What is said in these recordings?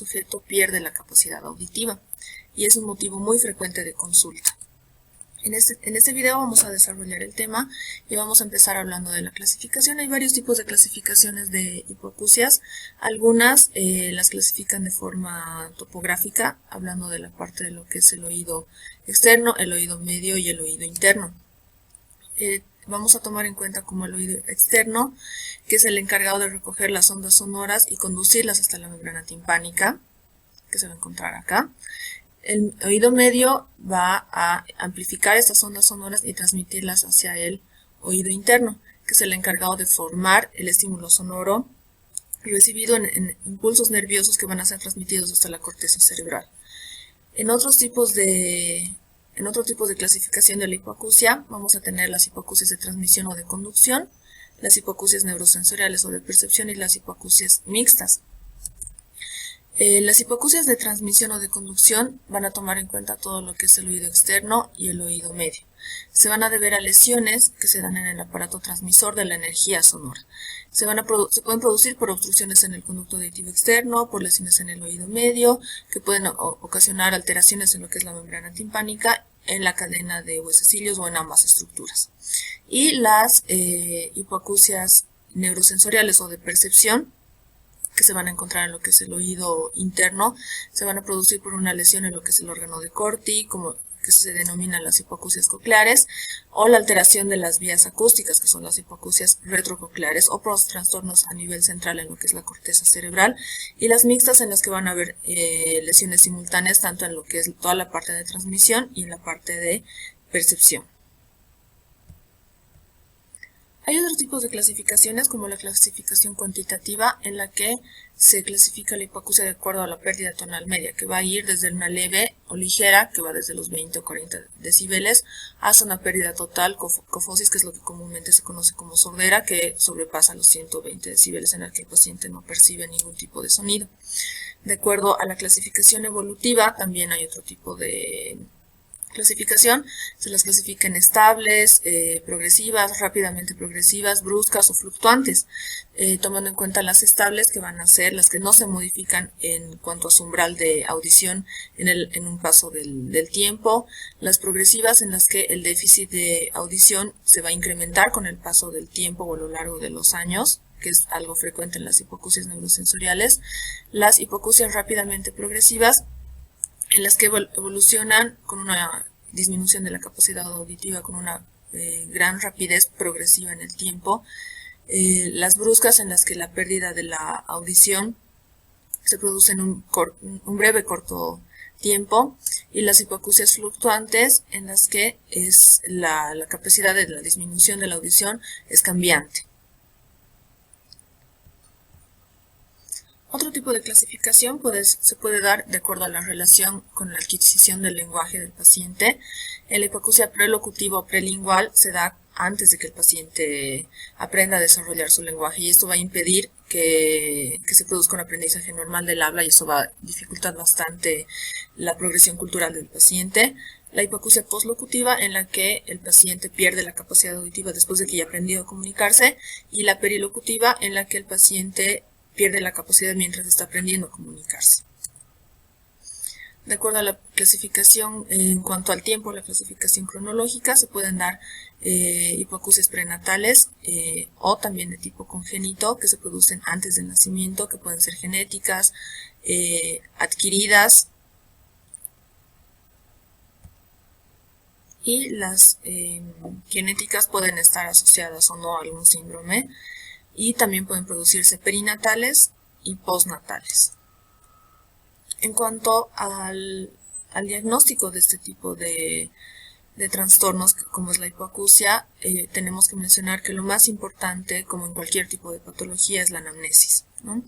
sujeto pierde la capacidad auditiva y es un motivo muy frecuente de consulta. En este video vamos a desarrollar el tema y vamos a empezar hablando de la clasificación. Hay varios tipos de clasificaciones de hipoacusias. Algunas las clasifican de forma topográfica, hablando de la parte de lo que es el oído externo, el oído medio y el oído interno. Vamos a tomar en cuenta como el oído externo, que es el encargado de recoger las ondas sonoras y conducirlas hasta la membrana timpánica, que se va a encontrar acá. El oído medio va a amplificar estas ondas sonoras y transmitirlas hacia el oído interno, que es el encargado de formar el estímulo sonoro recibido en impulsos nerviosos que van a ser transmitidos hasta la corteza cerebral. En otro tipo de clasificación de la hipoacusia vamos a tener las hipoacusias de transmisión o de conducción, las hipoacusias neurosensoriales o de percepción y las hipoacusias mixtas. Las hipoacusias de transmisión o de conducción van a tomar en cuenta todo lo que es el oído externo y el oído medio. Se van a deber a lesiones que se dan en el aparato transmisor de la energía sonora. Se pueden producir por obstrucciones en el conducto auditivo externo, por lesiones en el oído medio, que pueden ocasionar alteraciones en lo que es la membrana timpánica, en la cadena de huesecillos o en ambas estructuras. Y las hipoacusias neurosensoriales o de percepción, que se van a encontrar en lo que es el oído interno, se van a producir por una lesión en lo que es el órgano de Corti, como que se denominan las hipoacusias cocleares, o la alteración de las vías acústicas, que son las hipoacusias retrococleares, o por trastornos a nivel central en lo que es la corteza cerebral, y las mixtas en las que van a haber lesiones simultáneas tanto en lo que es toda la parte de transmisión y en la parte de percepción. Hay otros tipos de clasificaciones, como la clasificación cuantitativa, en la que se clasifica la hipoacusia de acuerdo a la pérdida tonal media, que va a ir desde una leve o ligera, que va desde los 20 o 40 decibeles, hasta una pérdida total, cofosis, que es lo que comúnmente se conoce como sordera, que sobrepasa los 120 decibeles, en el que el paciente no percibe ningún tipo de sonido. De acuerdo a la clasificación evolutiva, también hay otro tipo de clasificación. Se las clasifica en estables, progresivas, rápidamente progresivas, bruscas o fluctuantes, tomando en cuenta las estables, que van a ser las que no se modifican en cuanto a su umbral de audición en un paso del tiempo, las progresivas en las que el déficit de audición se va a incrementar con el paso del tiempo o a lo largo de los años, que es algo frecuente en las hipoacusias neurosensoriales, las hipoacusias rápidamente progresivas, en las que evolucionan con una disminución de la capacidad auditiva con una gran rapidez progresiva en el tiempo, las bruscas en las que la pérdida de la audición se produce en un breve corto tiempo, y las hipoacusias fluctuantes en las que la capacidad de la disminución de la audición es cambiante. Otro tipo de clasificación se puede dar de acuerdo a la relación con la adquisición del lenguaje del paciente. La hipoacusia prelocutiva o prelingual se da antes de que el paciente aprenda a desarrollar su lenguaje, y esto va a impedir que se produzca un aprendizaje normal del habla, y eso va a dificultar bastante la progresión cultural del paciente. La hipoacusia postlocutiva, en la que el paciente pierde la capacidad auditiva después de que ya ha aprendido a comunicarse, y la perilocutiva, en la que el paciente pierde la capacidad mientras está aprendiendo a comunicarse. De acuerdo a la clasificación en cuanto al tiempo, la clasificación cronológica, se pueden dar hipoacusias prenatales o también de tipo congénito, que se producen antes del nacimiento, que pueden ser genéticas, adquiridas, y las genéticas pueden estar asociadas o no a algún síndrome, y también pueden producirse perinatales y postnatales. En cuanto al diagnóstico de este tipo de trastornos, como es la hipoacusia, tenemos que mencionar que lo más importante, como en cualquier tipo de patología, es la anamnesis, ¿no?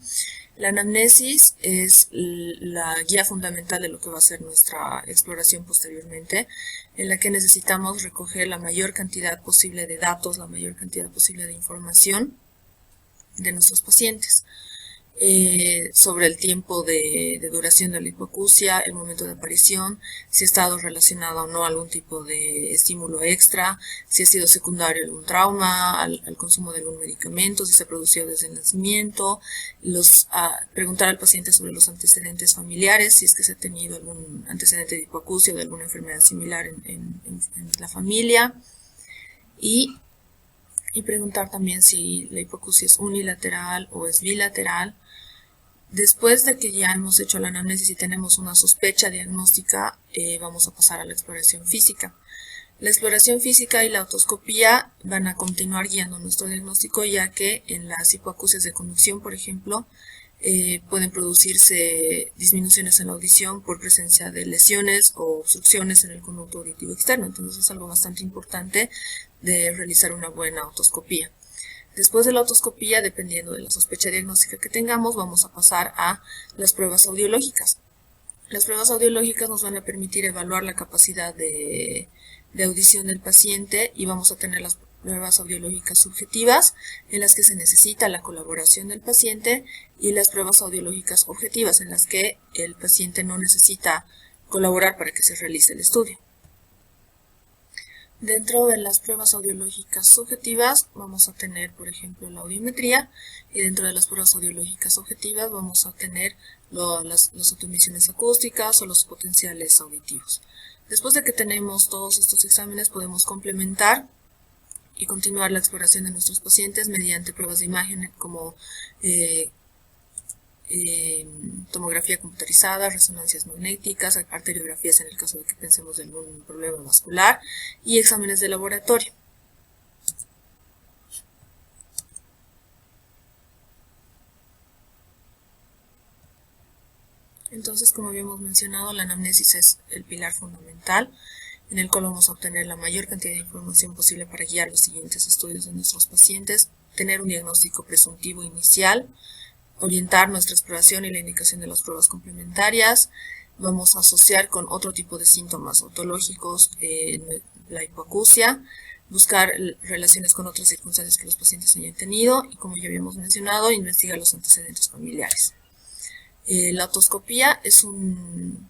La anamnesis es la guía fundamental de lo que va a ser nuestra exploración posteriormente, en la que necesitamos recoger la mayor cantidad posible de datos, la mayor cantidad posible de información de nuestros pacientes. sobre el tiempo de duración de la hipoacusia, el momento de aparición, si ha estado relacionado o no a algún tipo de estímulo extra, si ha sido secundario algún trauma, al consumo de algún medicamento, si se produció desde el nacimiento, preguntar al paciente sobre los antecedentes familiares, si es que se ha tenido algún antecedente de hipoacusia o de alguna enfermedad similar en la familia, y preguntar también si la hipoacusia es unilateral o es bilateral. Después de que ya hemos hecho la anamnesis y tenemos una sospecha diagnóstica, vamos a pasar a la exploración física. La exploración física y la otoscopía van a continuar guiando nuestro diagnóstico, ya que en las hipoacusias de conducción, por ejemplo, pueden producirse disminuciones en la audición por presencia de lesiones o obstrucciones en el conducto auditivo externo. Entonces es algo bastante importante de realizar una buena otoscopía. Después de la otoscopía, dependiendo de la sospecha diagnóstica que tengamos, vamos a pasar a las pruebas audiológicas. Las pruebas audiológicas nos van a permitir evaluar la capacidad de audición del paciente, y vamos a tener las pruebas audiológicas subjetivas, en las que se necesita la colaboración del paciente, y las pruebas audiológicas objetivas, en las que el paciente no necesita colaborar para que se realice el estudio. Dentro de las pruebas audiológicas subjetivas vamos a tener, por ejemplo, la audiometría, y dentro de las pruebas audiológicas objetivas vamos a tener las autoemisiones acústicas o los potenciales auditivos. Después de que tenemos todos estos exámenes, podemos complementar y continuar la exploración de nuestros pacientes mediante pruebas de imagen como tomografía computarizada, resonancias magnéticas, arteriografías en el caso de que pensemos en algún problema vascular, y exámenes de laboratorio. Entonces, como habíamos mencionado, la anamnesis es el pilar fundamental, en el cual vamos a obtener la mayor cantidad de información posible para guiar los siguientes estudios de nuestros pacientes, tener un diagnóstico presuntivo inicial, orientar nuestra exploración y la indicación de las pruebas complementarias. Vamos a asociar con otro tipo de síntomas otológicos la hipoacusia, buscar relaciones con otras circunstancias que los pacientes hayan tenido, y, como ya habíamos mencionado, investigar los antecedentes familiares. La otoscopía es un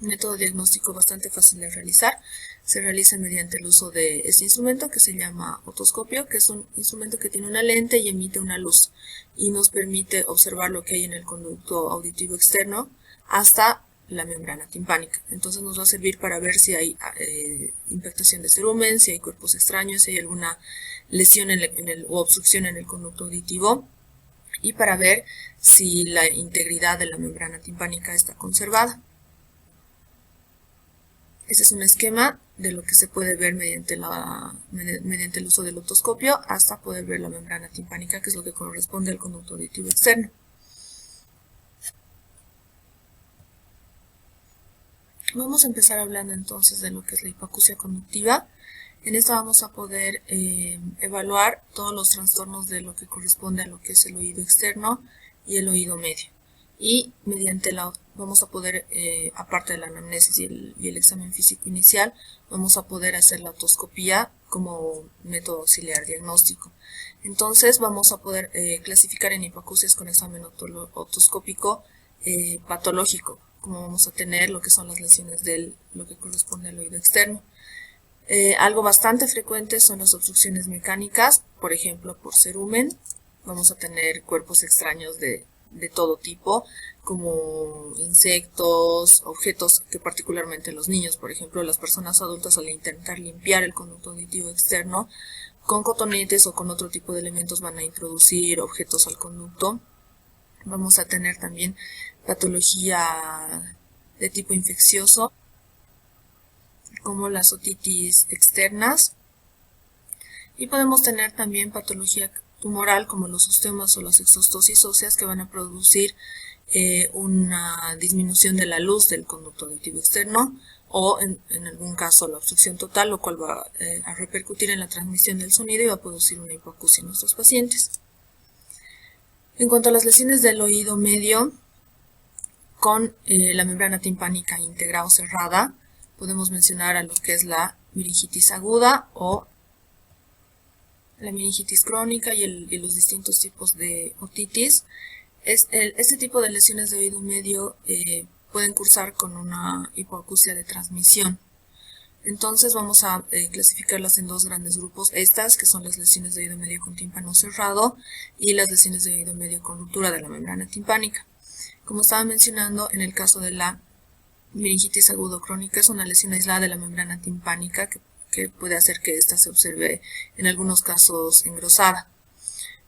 método diagnóstico bastante fácil de realizar. Se realiza mediante el uso de este instrumento que se llama otoscopio, que es un instrumento que tiene una lente y emite una luz, y nos permite observar lo que hay en el conducto auditivo externo hasta la membrana timpánica. Entonces nos va a servir para ver si hay impactación de cerumen, si hay cuerpos extraños, si hay alguna lesión o obstrucción en el conducto auditivo, y para ver si la integridad de la membrana timpánica está conservada. Este es un esquema de lo que se puede ver mediante el uso del otoscopio hasta poder ver la membrana timpánica, que es lo que corresponde al conducto auditivo externo. Vamos a empezar hablando entonces de lo que es la hipoacusia conductiva. En esta vamos a poder evaluar todos los trastornos de lo que corresponde a lo que es el oído externo y el oído medio. Y vamos a poder, aparte de la anamnesis y el examen físico inicial, vamos a poder hacer la otoscopía como método auxiliar diagnóstico. Entonces vamos a poder clasificar en hipoacusias con examen otoscópico patológico, como vamos a tener lo que son las lesiones de lo que corresponde al oído externo. Algo bastante frecuente son las obstrucciones mecánicas, por ejemplo por cerumen. Vamos a tener cuerpos extraños de todo tipo, como insectos, objetos que particularmente los niños, por ejemplo, las personas adultas, al intentar limpiar el conducto auditivo externo con cotonetes o con otro tipo de elementos, van a introducir objetos al conducto. Vamos a tener también patología de tipo infeccioso, como las otitis externas, y podemos tener también patología tumoral, como los osteomas o las exostosis óseas, que van a producir una disminución de la luz del conducto auditivo externo, o en algún caso la obstrucción total, lo cual va a repercutir en la transmisión del sonido y va a producir una hipoacusia en nuestros pacientes. En cuanto a las lesiones del oído medio con la membrana timpánica integrada o cerrada, podemos mencionar a lo que es la meningitis aguda o la meningitis crónica y los distintos tipos de otitis. Este tipo de lesiones de oído medio pueden cursar con una hipoacusia de transmisión. Entonces vamos a clasificarlas en dos grandes grupos. Estas, que son las lesiones de oído medio con tímpano cerrado, y las lesiones de oído medio con ruptura de la membrana timpánica. Como estaba mencionando, en el caso de la meningitis agudo crónica, es una lesión aislada de la membrana timpánica que puede hacer que ésta se observe en algunos casos engrosada.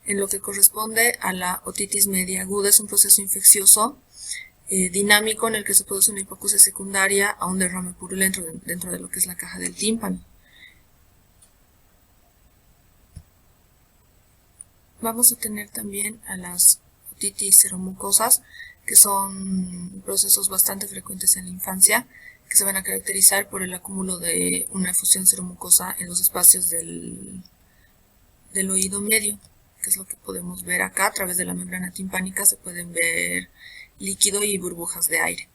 En lo que corresponde a la otitis media aguda, es un proceso infeccioso dinámico en el que se produce una hipoacusia secundaria a un derrame purulento dentro de lo que es la caja del tímpano. Vamos a tener también a las otitis seromucosas, que son procesos bastante frecuentes en la infancia, que se van a caracterizar por el acúmulo de una efusión seromucosa en los espacios del oído medio, que es lo que podemos ver acá. A través de la membrana timpánica se pueden ver líquido y burbujas de aire,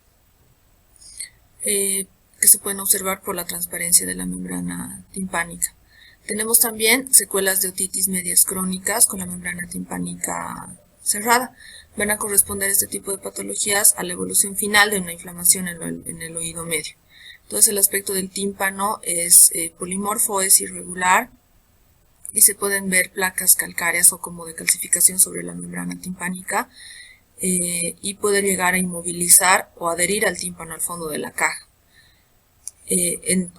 que se pueden observar por la transparencia de la membrana timpánica. Tenemos también secuelas de otitis medias crónicas con la membrana timpánica cerrada. Van a corresponder este tipo de patologías a la evolución final de una inflamación en el oído medio. Entonces el aspecto del tímpano es polimorfo, es irregular, y se pueden ver placas calcáreas o como de calcificación sobre la membrana timpánica, y puede llegar a inmovilizar o adherir al tímpano al fondo de la caja.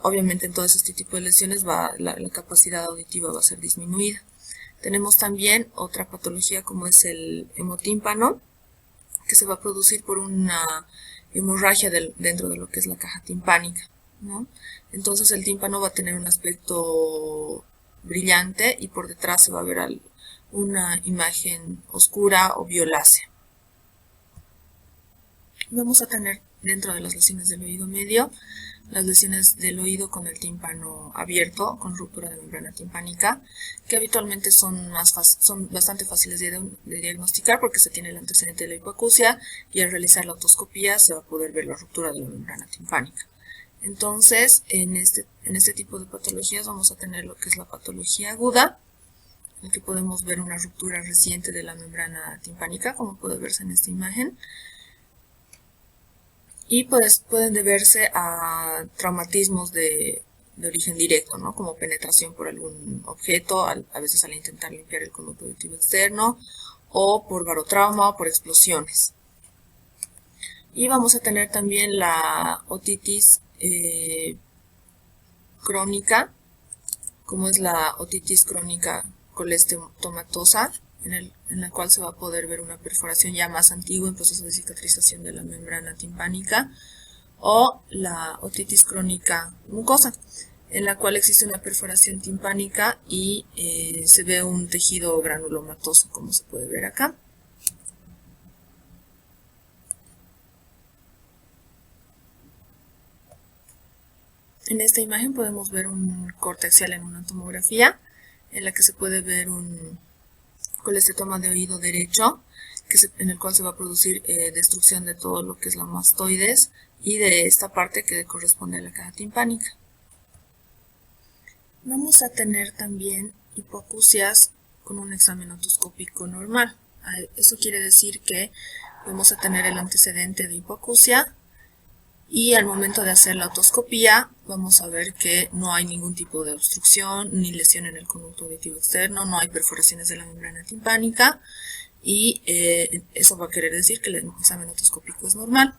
Obviamente en todo este tipo de lesiones la capacidad auditiva va a ser disminuida. Tenemos también otra patología como es el hemotímpano, que se va a producir por una hemorragia dentro de lo que es la caja timpánica, ¿no? Entonces el tímpano va a tener un aspecto brillante y por detrás se va a ver una imagen oscura o violácea. Vamos a tener dentro de las lesiones del oído medio las lesiones del oído con el tímpano abierto, con ruptura de membrana timpánica, que habitualmente son bastante fáciles de diagnosticar porque se tiene el antecedente de la hipoacusia y al realizar la otoscopía se va a poder ver la ruptura de la membrana timpánica. Entonces, en este tipo de patologías vamos a tener lo que es la patología aguda, en la que podemos ver una ruptura reciente de la membrana timpánica, como puede verse en esta imagen. Y pues pueden deberse a traumatismos de origen directo, ¿no? Como penetración por algún objeto, a veces al intentar limpiar el conducto auditivo externo, o por barotrauma o por explosiones. Y vamos a tener también la otitis crónica, como es la otitis crónica colestetomatosa, en la cual se va a poder ver una perforación ya más antigua en proceso de cicatrización de la membrana timpánica, o la otitis crónica mucosa, en la cual existe una perforación timpánica y se ve un tejido granulomatoso, como se puede ver acá. En esta imagen podemos ver un corte axial en una tomografía, en la que se puede ver un colestetoma de oído derecho, en el cual se va a producir destrucción de todo lo que es la mastoides y de esta parte que corresponde a la caja timpánica. Vamos a tener también hipoacusias con un examen otoscópico normal. Eso quiere decir que vamos a tener el antecedente de hipoacusia y al momento de hacer la otoscopía vamos a ver que no hay ningún tipo de obstrucción ni lesión en el conducto auditivo externo, no hay perforaciones de la membrana timpánica y eso va a querer decir que el examen otoscópico es normal.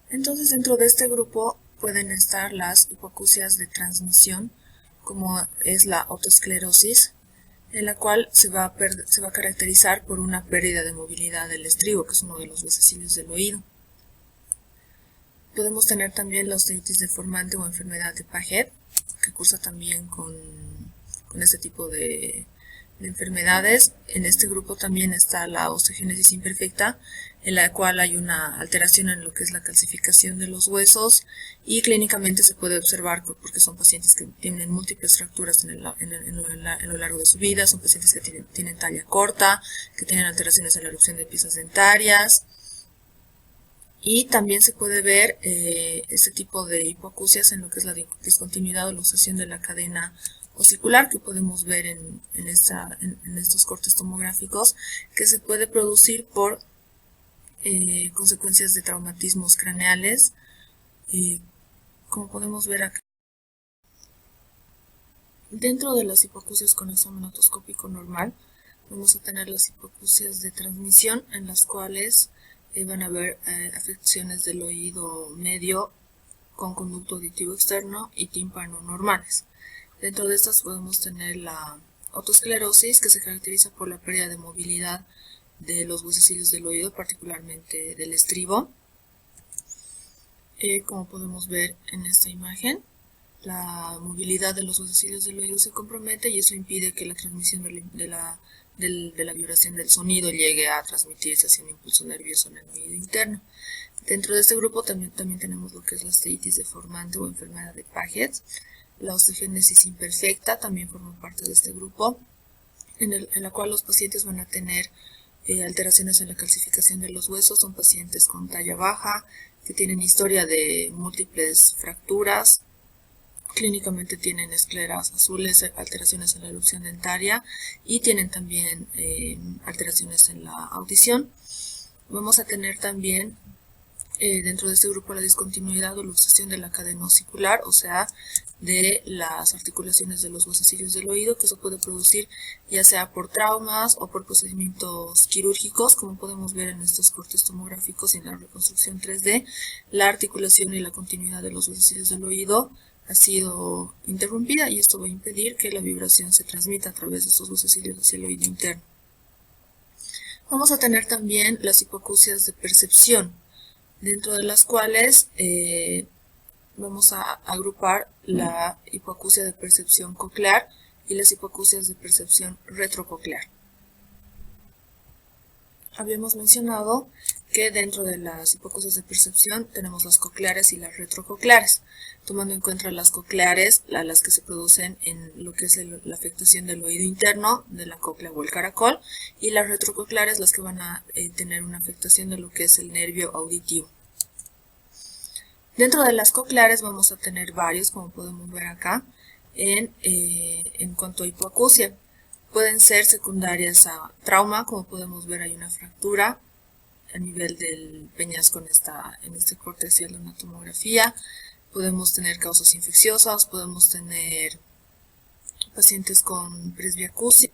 Entonces dentro de este grupo pueden estar las hipoacusias de transmisión, como es la otosclerosis, en la cual se va a caracterizar por una pérdida de movilidad del estribo, que es uno de los huesecillos del oído. Podemos tener también la osteitis deformante o enfermedad de Paget, que cursa también con este tipo de enfermedades. En este grupo también está la osteogénesis imperfecta, en la cual hay una alteración en lo que es la calcificación de los huesos y clínicamente se puede observar porque son pacientes que tienen múltiples fracturas en lo largo de su vida, son pacientes que tienen talla corta, que tienen alteraciones en la erupción de piezas dentarias. Y también se puede ver este tipo de hipoacusias en lo que es la discontinuidad o luxación de la cadena osicular que podemos ver en estos cortes tomográficos, que se puede producir por consecuencias de traumatismos craneales, como podemos ver acá. Dentro de las hipoacusias con examen otoscópico normal, vamos a tener las hipoacusias de transmisión, en las cuales van a haber afecciones del oído medio con conducto auditivo externo y tímpano normales. Dentro de estas podemos tener la otosclerosis, que se caracteriza por la pérdida de movilidad de los huesecillos del oído, particularmente del estribo. Como podemos ver en esta imagen, la movilidad de los huesecillos del oído se compromete y eso impide que la transmisión de la vibración del sonido llegue a transmitirse hacia un impulso nervioso en el oído interno. Dentro de este grupo también tenemos lo que es la osteitis deformante o enfermedad de Paget. La osteogénesis imperfecta también forma parte de este grupo, en la cual los pacientes van a tener alteraciones en la calcificación de los huesos. Son pacientes con talla baja, que tienen historia de múltiples fracturas, clínicamente tienen escleras azules, alteraciones en la erupción dentaria y tienen también alteraciones en la audición. Vamos a tener también dentro de este grupo la discontinuidad o luxación de la cadena osicular, o sea, de las articulaciones de los huesecillos del oído, que eso puede producir ya sea por traumas o por procedimientos quirúrgicos, como podemos ver en estos cortes tomográficos y en la reconstrucción 3D. La articulación y la continuidad de los huesecillos del oído ha sido interrumpida y esto va a impedir que la vibración se transmita a través de estos huesecillos hacia el oído interno. Vamos a tener también las hipoacusias de percepción, dentro de las cuales vamos a agrupar la hipoacusia de percepción coclear y las hipoacusias de percepción retrococlear. Habíamos mencionado que dentro de las hipoacusias de percepción tenemos las cocleares y las retrococleares, tomando en cuenta las cocleares, las que se producen en lo que es la afectación del oído interno, de la cóclea o el caracol, y las retrococleares las que van a tener una afectación de lo que es el nervio auditivo. Dentro de las cocleares vamos a tener varios, como podemos ver acá, en cuanto a hipoacusia. Pueden ser secundarias a trauma, como podemos ver hay una fractura a nivel del peñasco en este corte haciendo una tomografía. Podemos tener causas infecciosas, podemos tener pacientes con presbiacusia,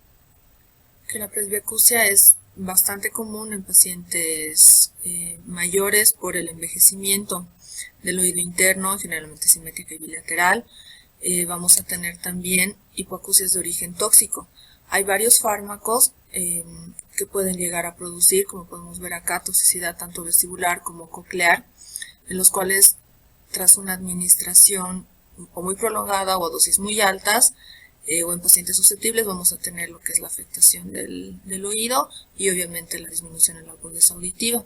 que la presbiacusia es bastante común en pacientes mayores por el envejecimiento del oído interno, generalmente simétrica y bilateral. Vamos a tener también hipoacusias de origen tóxico. Hay varios fármacos que pueden llegar a producir, como podemos ver acá, toxicidad tanto vestibular como coclear, en los cuales tras una administración o muy prolongada o a dosis muy altas, o en pacientes susceptibles, vamos a tener lo que es la afectación del oído y obviamente la disminución en la agudeza auditiva.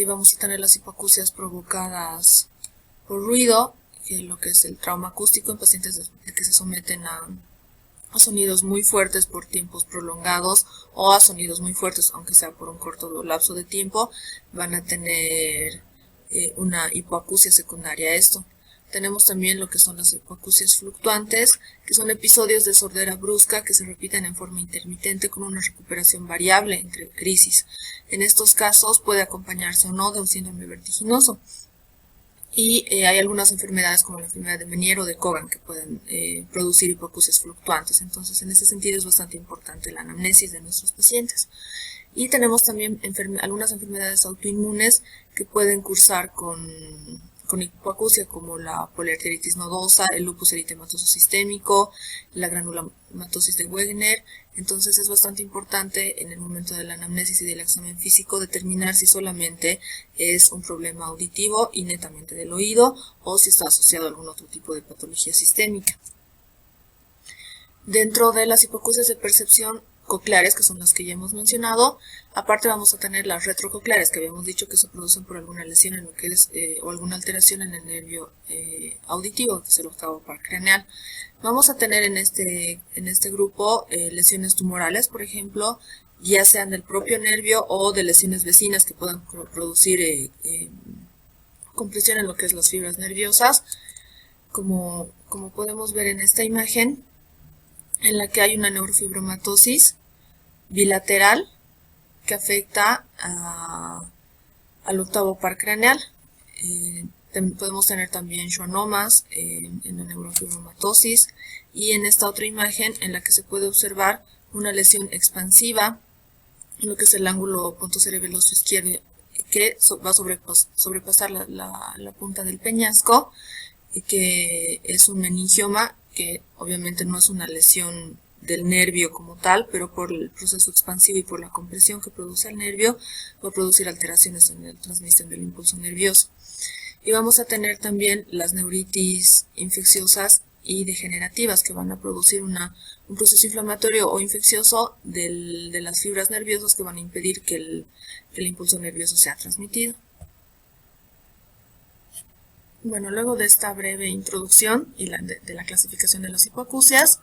Vamos a tener las hipoacusias provocadas por ruido, lo que es el trauma acústico en pacientes que se someten a sonidos muy fuertes por tiempos prolongados o a sonidos muy fuertes, aunque sea por un corto lapso de tiempo, van a tener una hipoacusia secundaria a esto. Tenemos también lo que son las hipoacusias fluctuantes, que son episodios de sordera brusca que se repiten en forma intermitente con una recuperación variable entre crisis. En estos casos puede acompañarse o no de un síndrome vertiginoso. Y hay algunas enfermedades como la enfermedad de Meniere o de Cogan que pueden producir hipoacusias fluctuantes. Entonces, en ese sentido es bastante importante la anamnesis de nuestros pacientes. Y tenemos también algunas enfermedades autoinmunes que pueden cursar con hipoacusia, como la poliarteritis nodosa, el lupus eritematoso sistémico, la granulomatosis de Wegener. Entonces es bastante importante en el momento de la anamnesis y del examen físico determinar si solamente es un problema auditivo y netamente del oído o si está asociado a algún otro tipo de patología sistémica. Dentro de las hipoacusias de percepción cocleares, que son las que ya hemos mencionado, aparte vamos a tener las retrococleares, que habíamos dicho que se producen por alguna lesión en lo que es o alguna alteración en el nervio auditivo, que es el octavo par craneal. Vamos a tener en este grupo lesiones tumorales, por ejemplo, ya sean del propio nervio o de lesiones vecinas que puedan producir compresión en lo que es las fibras nerviosas, como como podemos ver en esta imagen, en la que hay una neurofibromatosis bilateral que afecta al octavo par craneal. Podemos tener también schwannomas en la neurofibromatosis, y en esta otra imagen en la que se puede observar una lesión expansiva en lo que es el ángulo pontocerebeloso izquierdo, que va a sobrepasar la punta del peñasco, y que es un meningioma, que obviamente no es una lesión del nervio como tal, pero por el proceso expansivo y por la compresión que produce el nervio, va a producir alteraciones en la transmisión del impulso nervioso. Y vamos a tener también las neuritis infecciosas y degenerativas, que van a producir un proceso inflamatorio o infeccioso de las fibras nerviosas, que van a impedir que el impulso nervioso sea transmitido. Bueno, luego de esta breve introducción y de la clasificación de las hipoacusias,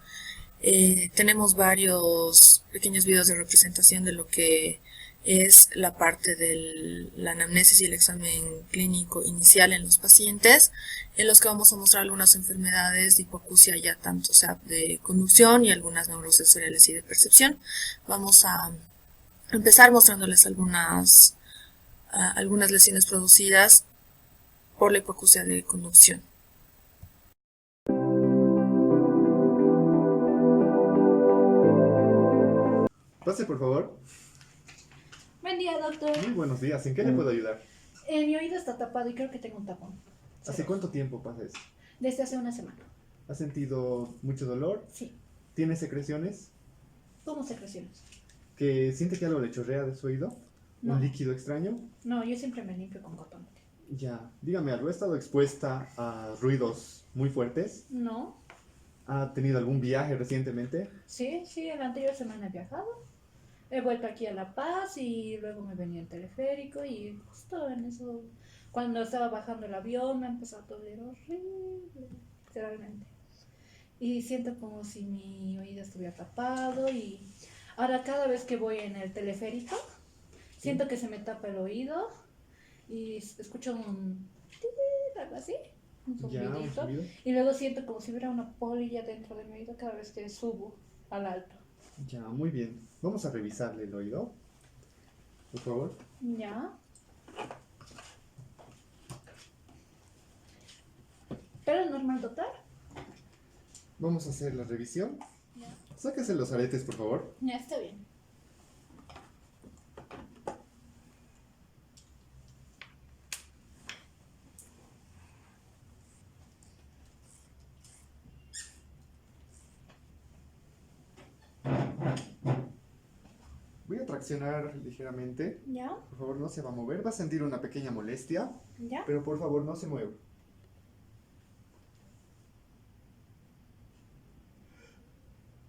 tenemos varios pequeños videos de representación de lo que es la parte de la anamnesis y el examen clínico inicial en los pacientes, en los que vamos a mostrar algunas enfermedades de hipoacusia, ya tanto sea de conducción y algunas neurosensoriales y de percepción. Vamos a empezar mostrándoles algunas lesiones producidas por la hipoacusia de conducción. Pase, por favor. Buen día, doctor. Muy buenos días. ¿En qué le puedo ayudar? Mi oído está tapado y creo que tengo un tapón. ¿Hace cuánto tiempo pasa eso? Desde hace una semana. ¿Ha sentido mucho dolor? Sí. ¿Tiene secreciones? ¿Cómo secreciones? ¿Que siente que algo le chorrea de su oído? No. ¿Un líquido extraño? No, yo siempre me limpio con cotonete. Ya. Dígame algo. ¿Ha estado expuesta a ruidos muy fuertes? No. ¿Ha tenido algún viaje recientemente? Sí, la anterior semana he viajado. He vuelto aquí a La Paz y luego me venía en teleférico y justo en eso, cuando estaba bajando el avión, me empezó a doler horrible, literalmente. Y siento como si mi oído estuviera tapado y ahora cada vez que voy en el teleférico, siento que se me tapa el oído y escucho un algo así, un zumbidito, y luego siento como si hubiera una polilla dentro de mi oído cada vez que subo al alto. Ya, muy bien. Vamos a revisarle el oído, por favor. Ya. ¿Pero es normal, doctor? Vamos a hacer la revisión. Ya. Sáquese los aretes, por favor. Ya, está bien. Voy a traccionar ligeramente. Ya. Por favor, no se va a mover. Va a sentir una pequeña molestia. Ya. Pero por favor, no se mueva.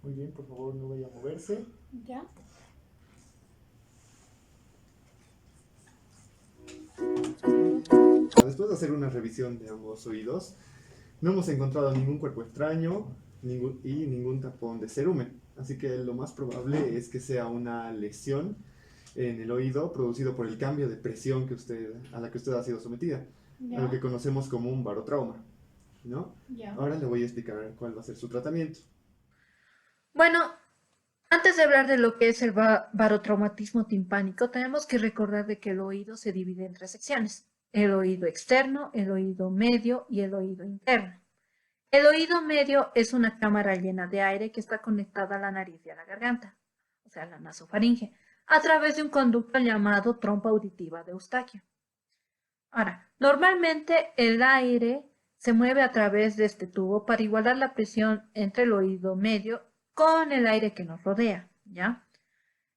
Muy bien, por favor, no vaya a moverse. Ya. Después de hacer una revisión de ambos oídos, no hemos encontrado ningún cuerpo extraño y ningún tapón de cerumen. Así que lo más probable es que sea una lesión en el oído producido por el cambio de presión a la que usted ha sido sometida, Ya. a lo que conocemos como un barotrauma, ¿no? Ya. Ahora le voy a explicar cuál va a ser su tratamiento. Bueno, antes de hablar de lo que es el barotraumatismo timpánico, tenemos que recordar de que el oído se divide en tres secciones: el oído externo, el oído medio y el oído interno. El oído medio es una cámara llena de aire que está conectada a la nariz y a la garganta, o sea, la nasofaringe, a través de un conducto llamado trompa auditiva de Eustaquio. Ahora, normalmente el aire se mueve a través de este tubo para igualar la presión entre el oído medio con el aire que nos rodea, ¿ya?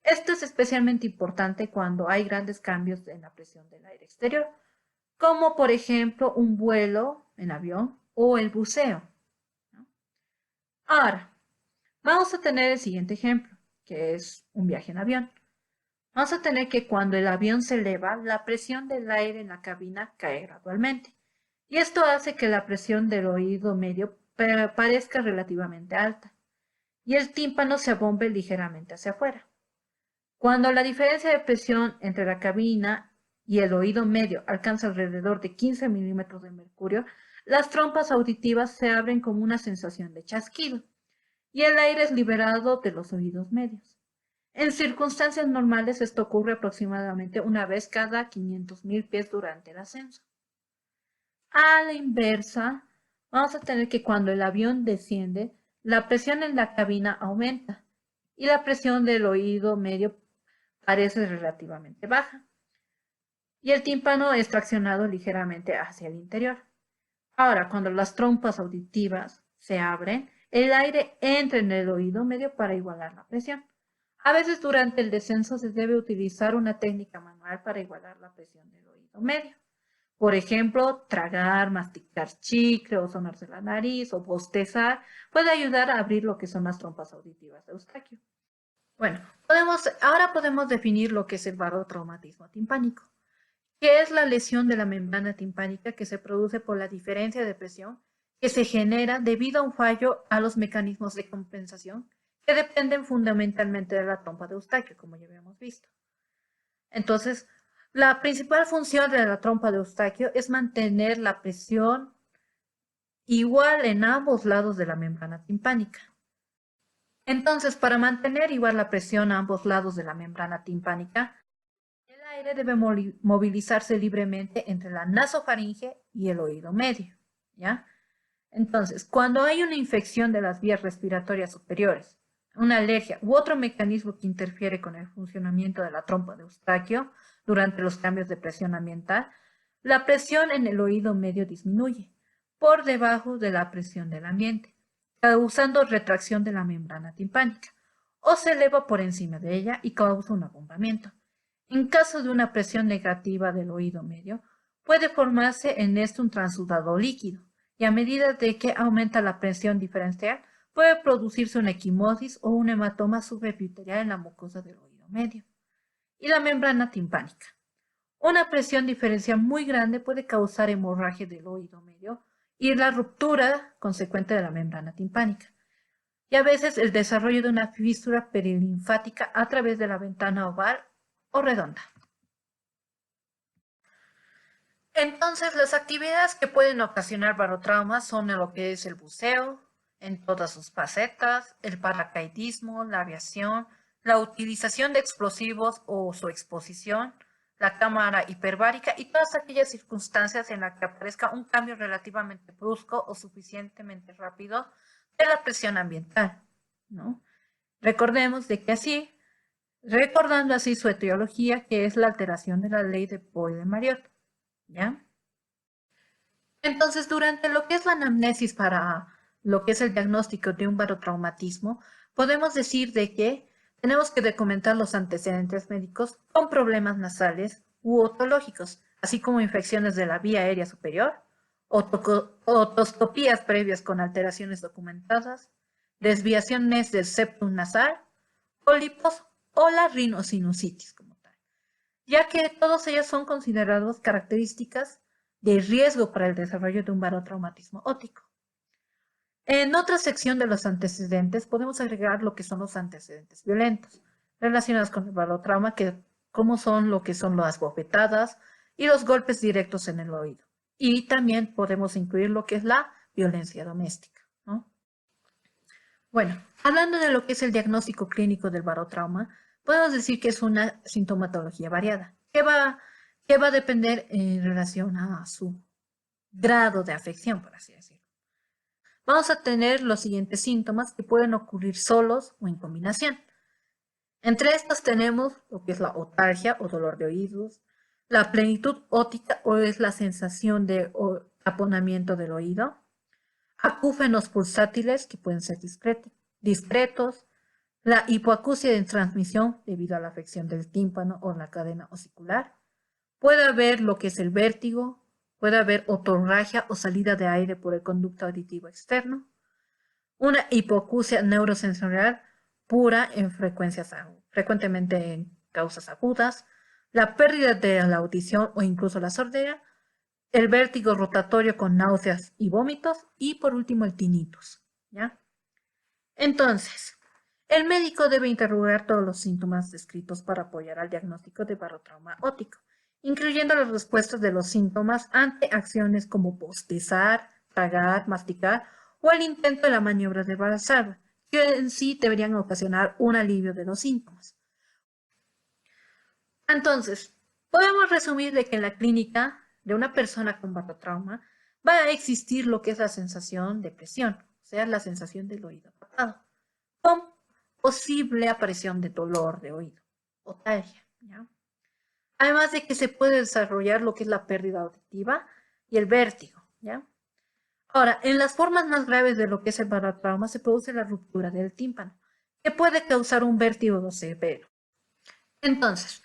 Esto es especialmente importante cuando hay grandes cambios en la presión del aire exterior, como por ejemplo un vuelo en avión o el buceo, ¿no? Ahora, vamos a tener el siguiente ejemplo, que es un viaje en avión. Vamos a tener que cuando el avión se eleva, la presión del aire en la cabina cae gradualmente. Y esto hace que la presión del oído medio parezca relativamente alta y el tímpano se abombe ligeramente hacia afuera. Cuando la diferencia de presión entre la cabina y el oído medio alcanza alrededor de 15 milímetros de mercurio, las trompas auditivas se abren como una sensación de chasquido y el aire es liberado de los oídos medios. En circunstancias normales esto ocurre aproximadamente una vez cada 500.000 pies durante el ascenso. A la inversa, vamos a tener que cuando el avión desciende, la presión en la cabina aumenta y la presión del oído medio parece relativamente baja. Y el tímpano es traccionado ligeramente hacia el interior. Ahora, cuando las trompas auditivas se abren, el aire entra en el oído medio para igualar la presión. A veces durante el descenso se debe utilizar una técnica manual para igualar la presión del oído medio. Por ejemplo, tragar, masticar chicle o sonarse la nariz o bostezar puede ayudar a abrir lo que son las trompas auditivas de Eustaquio. Bueno, ahora podemos definir lo que es el barotraumatismo timpánico, que es la lesión de la membrana timpánica que se produce por la diferencia de presión que se genera debido a un fallo a los mecanismos de compensación que dependen fundamentalmente de la trompa de Eustaquio, como ya habíamos visto. Entonces, la principal función de la trompa de Eustaquio es mantener la presión igual en ambos lados de la membrana timpánica. Entonces, para mantener igual la presión a ambos lados de la membrana timpánica, el aire debe movilizarse libremente entre la nasofaringe y el oído medio, ¿ya? Entonces, cuando hay una infección de las vías respiratorias superiores, una alergia u otro mecanismo que interfiere con el funcionamiento de la trompa de Eustaquio durante los cambios de presión ambiental, la presión en el oído medio disminuye por debajo de la presión del ambiente, causando retracción de la membrana timpánica, o se eleva por encima de ella y causa un abombamiento. En caso de una presión negativa del oído medio, puede formarse en este un transudado líquido, y a medida de que aumenta la presión diferencial, puede producirse una equimosis o un hematoma subepitelial en la mucosa del oído medio. Y la membrana timpánica. Una presión diferencial muy grande puede causar hemorragia del oído medio y la ruptura consecuente de la membrana timpánica. Y a veces el desarrollo de una fístula perilinfática a través de la ventana oval o redonda. Entonces, las actividades que pueden ocasionar barotraumas son lo que es el buceo, en todas sus facetas, el paracaidismo, la aviación, la utilización de explosivos o su exposición, la cámara hiperbárica y todas aquellas circunstancias en las que aparezca un cambio relativamente brusco o suficientemente rápido de la presión ambiental, ¿no? Recordemos de que así, recordando así su etiología, que es la alteración de la ley de Boyle-Mariotte, ¿ya? Entonces, durante lo que es la anamnesis para lo que es el diagnóstico de un barotraumatismo, podemos decir de que tenemos que documentar los antecedentes médicos con problemas nasales u otológicos, así como infecciones de la vía aérea superior, otoscopías previas con alteraciones documentadas, desviaciones del septum nasal, pólipos o la rinosinusitis como tal, ya que todos ellos son considerados características de riesgo para el desarrollo de un barotraumatismo óptico. En otra sección de los antecedentes podemos agregar lo que son los antecedentes violentos, relacionados con el barotrauma, como son lo que son las bofetadas y los golpes directos en el oído. Y también podemos incluir lo que es la violencia doméstica, ¿no? Bueno, hablando de lo que es el diagnóstico clínico del barotrauma, podemos decir que es una sintomatología variada, que va a depender en relación a su grado de afección, por así decirlo. Vamos a tener los siguientes síntomas que pueden ocurrir solos o en combinación. Entre estos tenemos lo que es la otalgia o dolor de oídos, la plenitud óptica o es la sensación de taponamiento del oído, acúfenos pulsátiles que pueden ser discretos, la hipoacusia de transmisión debido a la afección del tímpano o la cadena osicular, puede haber lo que es el vértigo, puede haber otorragia o salida de aire por el conducto auditivo externo, una hipoacusia neurosensorial pura en frecuentemente en causas agudas, la pérdida de la audición o incluso la sordera, el vértigo rotatorio con náuseas y vómitos y por último el tinnitus, ¿ya? Entonces, el médico debe interrogar todos los síntomas descritos para apoyar al diagnóstico de barotrauma óptico, incluyendo las respuestas de los síntomas ante acciones como bostezar, tragar, masticar o el intento de la maniobra de Valsalva, que en sí deberían ocasionar un alivio de los síntomas. Entonces, podemos resumir de que en la clínica de una persona con barotrauma va a existir lo que es la sensación de presión, o sea, la sensación del oído tapado, con posible aparición de dolor de oído, otalgia, ¿ya? Además de que se puede desarrollar lo que es la pérdida auditiva y el vértigo, ¿ya? Ahora, en las formas más graves de lo que es el barotrauma se produce la ruptura del tímpano, que puede causar un vértigo severo. Entonces,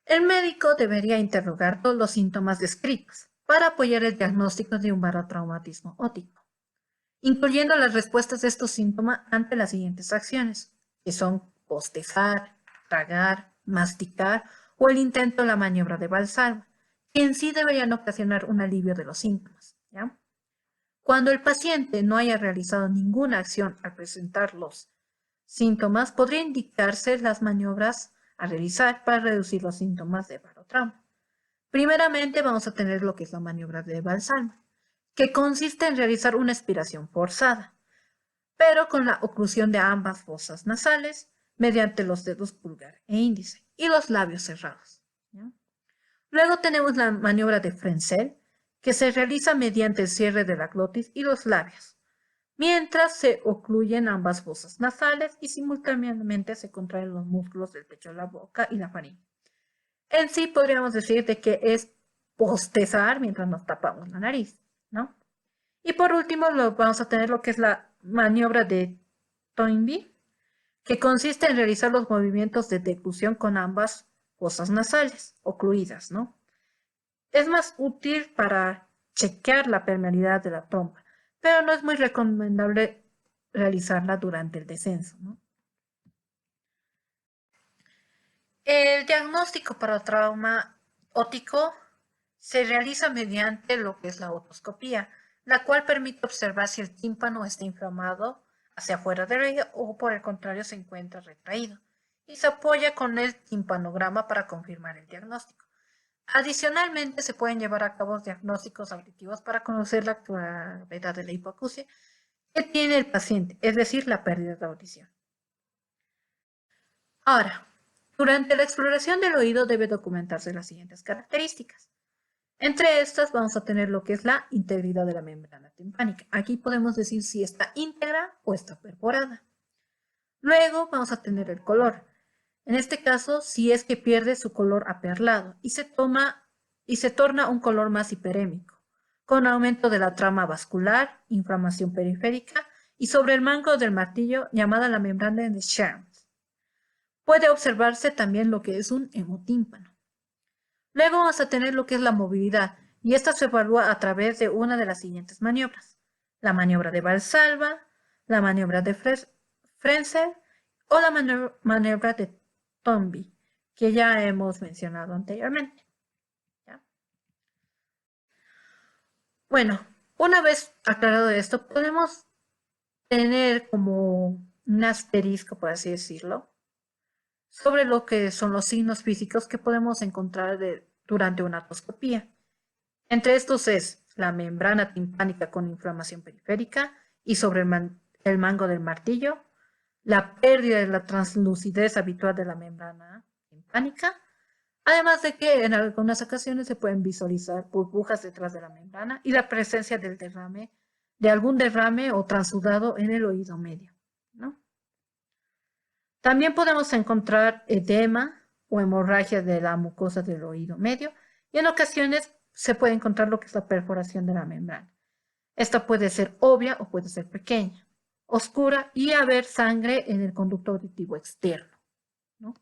el médico debería interrogar todos los síntomas descritos para apoyar el diagnóstico de un barotraumatismo óptico, incluyendo las respuestas de estos síntomas ante las siguientes acciones, que son bostezar, tragar, masticar o el intento de la maniobra de Valsalva, que en sí deberían ocasionar un alivio de los síntomas, ¿ya? Cuando el paciente no haya realizado ninguna acción al presentar los síntomas, podría indicarse las maniobras a realizar para reducir los síntomas de barotrauma. Primeramente vamos a tener lo que es la maniobra de Valsalva, que consiste en realizar una expiración forzada, pero con la oclusión de ambas fosas nasales mediante los dedos pulgar e índice y los labios cerrados, ¿ya? Luego tenemos la maniobra de Frenzel, que se realiza mediante el cierre de la glotis y los labios, mientras se ocluyen ambas fosas nasales y simultáneamente se contraen los músculos del pecho, la boca y la faringe. En sí podríamos decir de que es bostezar mientras nos tapamos la nariz, ¿no? Y por último vamos a tener lo que es la maniobra de Toynbee, que consiste en realizar los movimientos de deglución con ambas fosas nasales ocluidas, ¿no? Es más útil para chequear la permeabilidad de la trompa, pero no es muy recomendable realizarla durante el descenso, ¿no? El diagnóstico para trauma óptico se realiza mediante lo que es la otoscopía, la cual permite observar si el tímpano está inflamado hacia afuera del oído o por el contrario se encuentra retraído, y se apoya con el timpanograma para confirmar el diagnóstico. Adicionalmente, se pueden llevar a cabo diagnósticos auditivos para conocer la gravedad de la hipoacusia que tiene el paciente, es decir, la pérdida de audición. Ahora, durante la exploración del oído debe documentarse las siguientes características. Entre estas vamos a tener lo que es la integridad de la membrana timpánica. Aquí podemos decir si está íntegra o está perforada. Luego vamos a tener el color. En este caso, si es que pierde su color aperlado y se torna un color más hiperémico, con aumento de la trama vascular, inflamación periférica y sobre el mango del martillo llamada la membrana de Scherms. Puede observarse también lo que es un hemotímpano. Luego vamos a tener lo que es la movilidad, y esta se evalúa a través de una de las siguientes maniobras: la maniobra de Valsalva, la maniobra de Frenzel o la maniobra de Toynbee, que ya hemos mencionado anteriormente, ¿ya? Bueno, una vez aclarado esto, podemos tener como un asterisco, por así decirlo, sobre lo que son los signos físicos que podemos encontrar durante una otoscopía. Entre estos es la membrana timpánica con inflamación periférica y sobre el mango del martillo, la pérdida de la translucidez habitual de la membrana timpánica, además de que en algunas ocasiones se pueden visualizar burbujas detrás de la membrana y la presencia de algún derrame o transudado en el oído medio, ¿no? También podemos encontrar edema o hemorragia de la mucosa del oído medio y en ocasiones se puede encontrar lo que es la perforación de la membrana. Esta puede ser obvia o puede ser pequeña, oscura y haber sangre en el conducto auditivo externo, ¿no?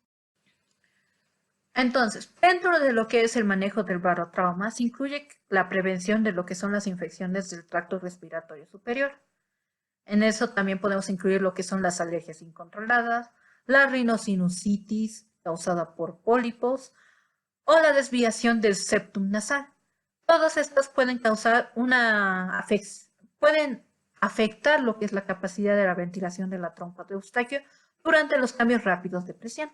Entonces, dentro de lo que es el manejo del barotrauma, se incluye la prevención de lo que son las infecciones del tracto respiratorio superior. En eso también podemos incluir lo que son las alergias incontroladas, la rinosinusitis causada por pólipos o la desviación del septum nasal. Todas estas pueden causar pueden afectar lo que es la capacidad de la ventilación de la trompa de Eustaquio durante los cambios rápidos de presión.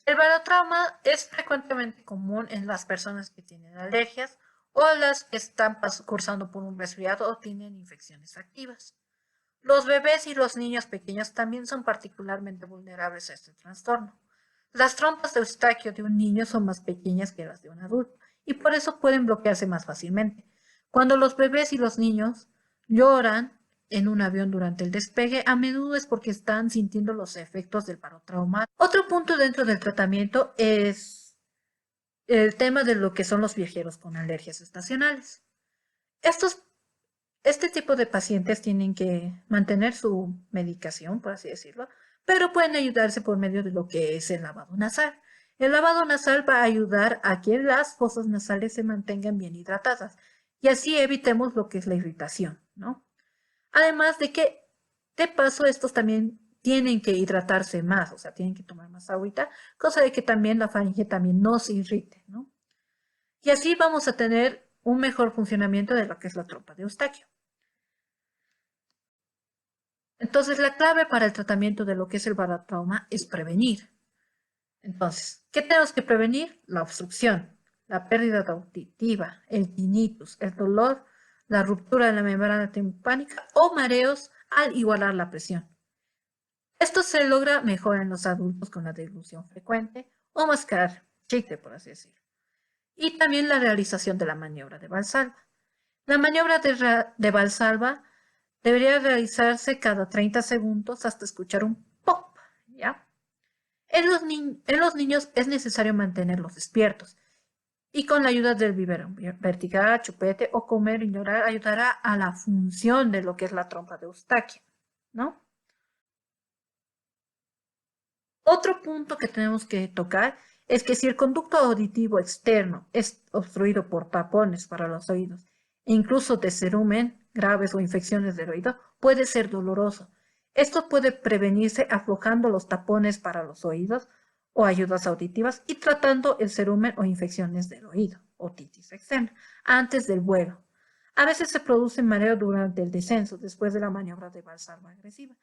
El barotrauma es frecuentemente común en las personas que tienen alergias o las que están cursando por un resfriado o tienen infecciones activas. Los bebés y los niños pequeños también son particularmente vulnerables a este trastorno. Las trompas de Eustaquio de un niño son más pequeñas que las de un adulto y por eso pueden bloquearse más fácilmente. Cuando los bebés y los niños lloran en un avión durante el despegue, a menudo es porque están sintiendo los efectos del paro traumático. Otro punto dentro del tratamiento es el tema de lo que son los viajeros con alergias estacionales. Este tipo de pacientes tienen que mantener su medicación, por así decirlo, pero pueden ayudarse por medio de lo que es el lavado nasal. El lavado nasal va a ayudar a que las fosas nasales se mantengan bien hidratadas y así evitemos lo que es la irritación, ¿no? Además de que, de paso, estos también tienen que hidratarse más, o sea, tienen que tomar más agüita, cosa de que también la faringe también no se irrite, ¿no? Y así vamos a tener un mejor funcionamiento de lo que es la trompa de Eustaquio. Entonces, la clave para el tratamiento de lo que es el barotrauma es prevenir. Entonces, ¿qué tenemos que prevenir? La obstrucción, la pérdida auditiva, el tinnitus, el dolor, la ruptura de la membrana timpánica o mareos al igualar la presión. Esto se logra mejor en los adultos con la deglución frecuente o mascar chicle, por así decirlo. Y también la realización de la maniobra de Valsalva. La maniobra de Valsalva debería realizarse cada 30 segundos hasta escuchar un pop, ¿ya? En los niños es necesario mantenerlos despiertos y con la ayuda del biberón vertical, chupete o comer y llorar ayudará a la función de lo que es la trompa de Eustaquio, ¿no? Otro punto que tenemos que tocar es que si el conducto auditivo externo es obstruido por tapones para los oídos e incluso de cerumen graves o infecciones del oído, puede ser doloroso. Esto puede prevenirse aflojando los tapones para los oídos o ayudas auditivas y tratando el cerumen o infecciones del oído, otitis externa, antes del vuelo. A veces se produce mareo durante el descenso después de la maniobra de Valsalva agresiva.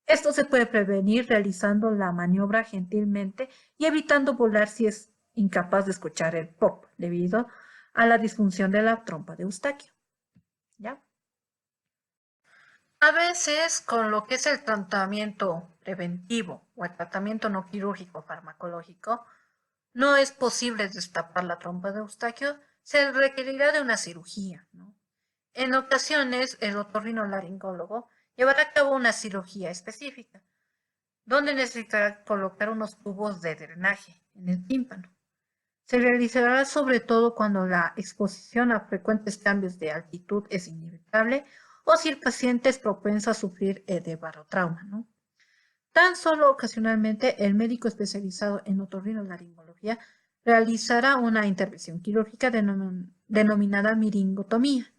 Esto se puede prevenir realizando la maniobra gentilmente y evitando volar si es incapaz de escuchar el pop debido a la disfunción de la trompa de Eustaquio. ¿Ya? A veces con lo que es el tratamiento preventivo o el tratamiento no quirúrgico farmacológico, no es posible destapar la trompa de Eustaquio, se requerirá de una cirugía, ¿no? En ocasiones, el otorrinolaringólogo llevará a cabo una cirugía específica, donde necesitará colocar unos tubos de drenaje en el tímpano. Se realizará sobre todo cuando la exposición a frecuentes cambios de altitud es inevitable o si el paciente es propenso a sufrir de barotrauma, ¿no? Tan solo ocasionalmente el médico especializado en otorrinolaringología realizará una intervención quirúrgica denominada miringotomía,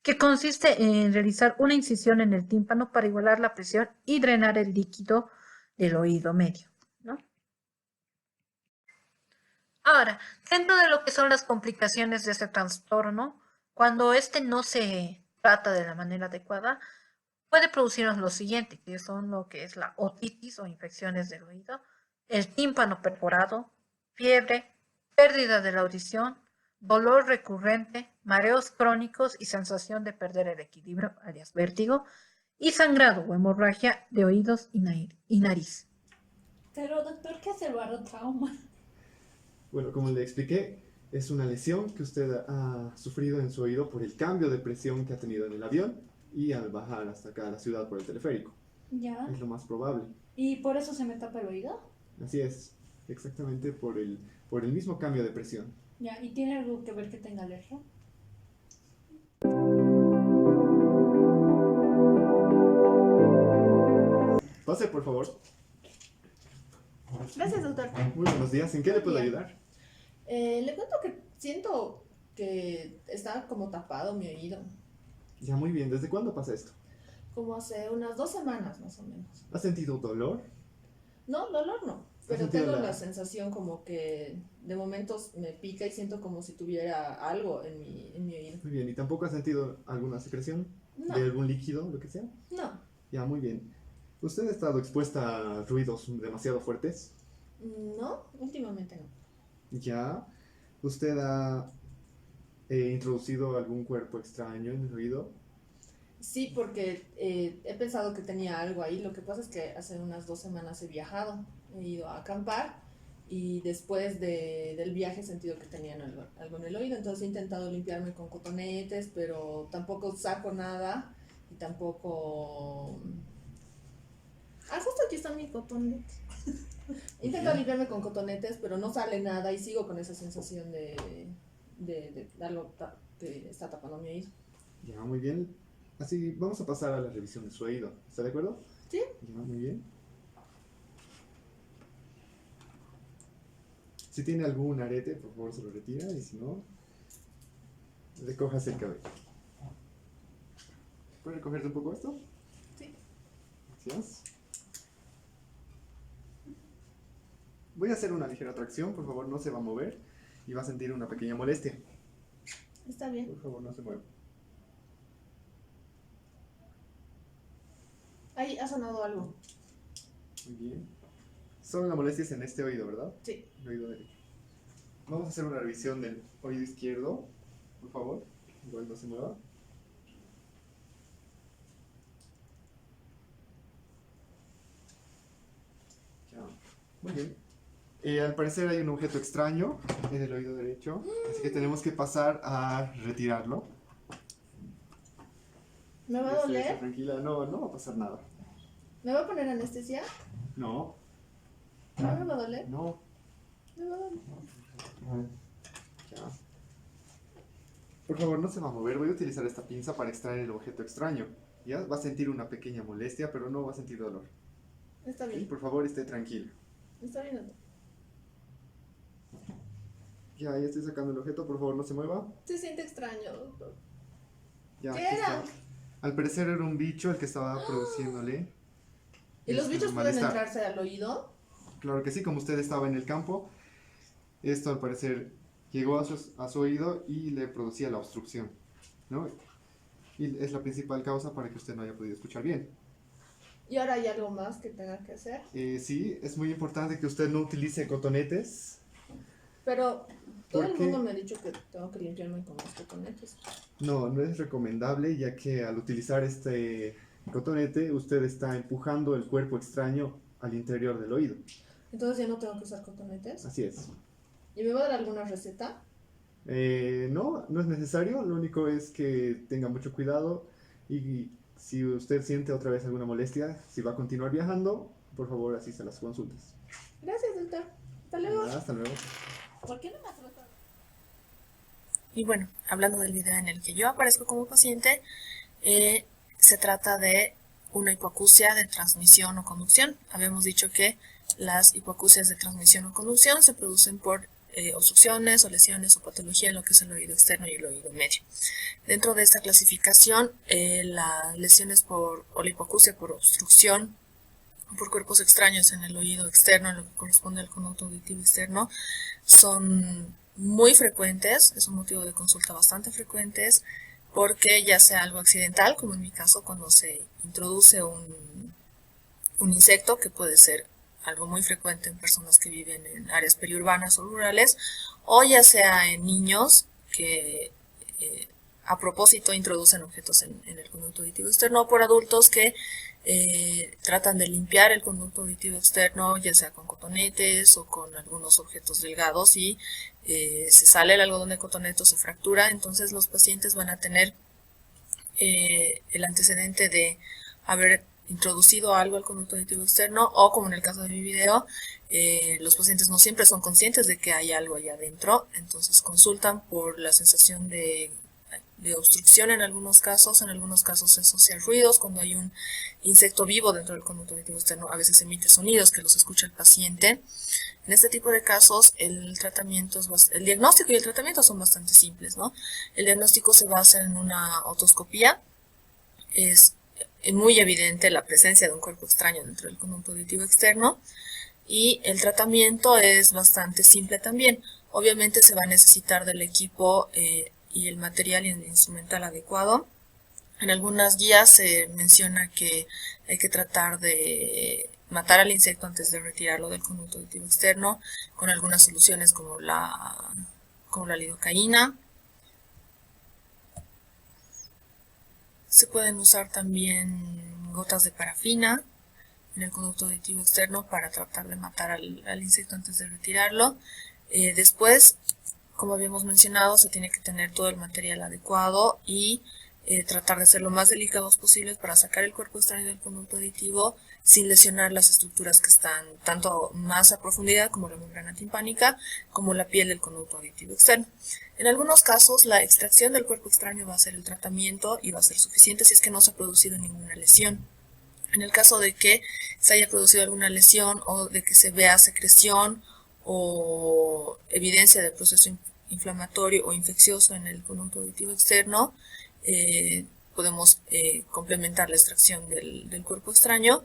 que consiste en realizar una incisión en el tímpano para igualar la presión y drenar el líquido del oído medio, ¿no? Ahora, dentro de lo que son las complicaciones de este trastorno, cuando este no se trata de la manera adecuada, puede producirnos lo siguiente, que son lo que es la otitis o infecciones del oído, el tímpano perforado, fiebre, pérdida de la audición, dolor recurrente, mareos crónicos y sensación de perder el equilibrio, alias vértigo, y sangrado o hemorragia de oídos y nariz. Pero doctor, ¿qué es el barotrauma? Bueno, como le expliqué, es una lesión que usted ha sufrido en su oído por el cambio de presión que ha tenido en el avión y al bajar hasta acá a la ciudad por el teleférico. Ya. Es lo más probable. ¿Y por eso se me tapa el oído? Así es, exactamente por el mismo cambio de presión. Ya. ¿Y tiene algo que ver que tenga alergia? Pase, por favor. Gracias, doctor. Muy buenos días. ¿En qué le puedo ayudar? Le cuento que siento que está como tapado mi oído. Ya, muy bien. ¿Desde cuándo pasa esto? Como hace unas 2 semanas más o menos. ¿Ha sentido dolor? No, dolor no. Pero sentido tengo la- la sensación como que de momentos me pica y siento como si tuviera algo en mi oído. Muy bien. ¿Y tampoco ha sentido alguna secreción No, de algún líquido, lo que sea? no. Ya, muy bien. ¿Usted ha estado expuesta a ruidos demasiado fuertes? No, últimamente no. Ya. ¿Usted ha introducido algún cuerpo extraño en el oído? Sí, porque he pensado que tenía algo ahí. Lo que pasa es que hace unas 2 semanas he viajado, he ido a acampar y después del viaje he sentido que tenían algo en el oído. Entonces he intentado limpiarme con cotonetes, pero tampoco saco nada y tampoco... Ah, justo aquí está mi cotonete. He intentado limpiarme con cotonetes, pero no sale nada y sigo con esa sensación de algo que está tapando mi oído. Ya, muy bien. Así, vamos a pasar a la revisión de su oído. ¿Está de acuerdo? Sí. Ya, muy bien. Si tiene algún arete, por favor se lo retira, y si no, recójase el cabello. ¿Puede recogerte un poco esto? Sí. Gracias. Voy a hacer una ligera tracción, por favor no se va a mover y va a sentir una pequeña molestia. Está bien. Por favor no se mueva. Ahí ha sonado algo. Muy bien. Solo la molestia es en este oído, ¿verdad? Sí. El oído derecho. Vamos a hacer una revisión del oído izquierdo, por favor. Igual no se mueva. Ya. Muy bien. Al parecer hay un objeto extraño en el oído derecho, así que tenemos que pasar a retirarlo. ¿Me va a Esté doler? tranquila, no va a pasar nada. ¿Me va a poner anestesia? No, ¿No me va a doler? no. Me va a doler. Ya. Por favor, no se va a mover. Voy a utilizar esta pinza para extraer el objeto extraño. Ya va a sentir una pequeña molestia, pero no va a sentir dolor. Está ¿Sí? bien. Por favor, esté tranquila. Está bien, doctor. Ya estoy sacando el objeto. Por favor, no se mueva. Se siente extraño, doctor. Ya, ¿Qué aquí era? está. Al parecer era un bicho el que estaba produciéndole. ¿Y los bichos pueden malestar. entrarse al oído? Claro que sí, como usted estaba en el campo, esto al parecer llegó a su oído y le producía la obstrucción, ¿no? Y es la principal causa para que usted no haya podido escuchar bien. ¿Y ahora hay algo más que tenga que hacer? Sí, es muy importante que usted no utilice cotonetes. Pero todo ¿Por el qué? mundo me ha dicho que tengo que limpiarme con los cotonetes. No es recomendable, ya que al utilizar este cotonete, usted está empujando el cuerpo extraño al interior del oído. Entonces ya no tengo que usar cotonetes. Así es. ¿Y me va a dar alguna receta? No es necesario, lo único es que tenga mucho cuidado y si usted siente otra vez alguna molestia, si va a continuar viajando, por favor asista a las consultas. Gracias, doctor. Hasta luego. Hasta luego. ¿Por qué no me has tratado? Y bueno, hablando del video en el que yo aparezco como paciente, se trata de una hipoacusia de transmisión o conducción. Habíamos dicho que las hipoacusias de transmisión o conducción se producen por obstrucciones o lesiones o patología en lo que es el oído externo y el oído medio. Dentro de esta clasificación, las lesiones o la hipoacusia por obstrucción por cuerpos extraños en el oído externo, en lo que corresponde al conducto auditivo externo, son muy frecuentes, es un motivo de consulta bastante frecuentes, porque ya sea algo accidental, como en mi caso cuando se introduce un insecto, que puede ser algo muy frecuente en personas que viven en áreas periurbanas o rurales, o ya sea en niños que a propósito introducen objetos en el conducto auditivo externo, o por adultos que tratan de limpiar el conducto auditivo externo, ya sea con cotonetes o con algunos objetos delgados, y se sale el algodón de cotonete o se fractura. Entonces los pacientes van a tener el antecedente de haber introducido algo al conducto auditivo externo, o como en el caso de mi video, los pacientes no siempre son conscientes de que hay algo allá adentro, entonces consultan por la sensación de obstrucción en algunos casos se asocian ruidos. Cuando hay un insecto vivo dentro del conducto auditivo externo, a veces emite sonidos que los escucha el paciente. En este tipo de casos, el diagnóstico y el tratamiento son bastante simples, ¿no? El diagnóstico se basa en una otoscopía. Es muy evidente la presencia de un cuerpo extraño dentro del conducto auditivo externo, y el tratamiento es bastante simple también. Obviamente se va a necesitar del equipo y el material y el instrumental adecuado. En algunas guías se menciona que hay que tratar de matar al insecto antes de retirarlo del conducto auditivo externo, con algunas soluciones como la lidocaína. Se pueden usar también gotas de parafina en el conducto auditivo externo para tratar de matar al insecto antes de retirarlo. Después, como habíamos mencionado, se tiene que tener todo el material adecuado y tratar de ser lo más delicados posibles para sacar el cuerpo extraño del conducto auditivo sin lesionar las estructuras que están tanto más a profundidad como la membrana timpánica como la piel del conducto auditivo externo. En algunos casos la extracción del cuerpo extraño va a ser el tratamiento y va a ser suficiente si es que no se ha producido ninguna lesión. En el caso de que se haya producido alguna lesión o de que se vea secreción o evidencia de proceso inflamatorio o infeccioso en el conducto auditivo externo, podemos complementar la extracción del cuerpo extraño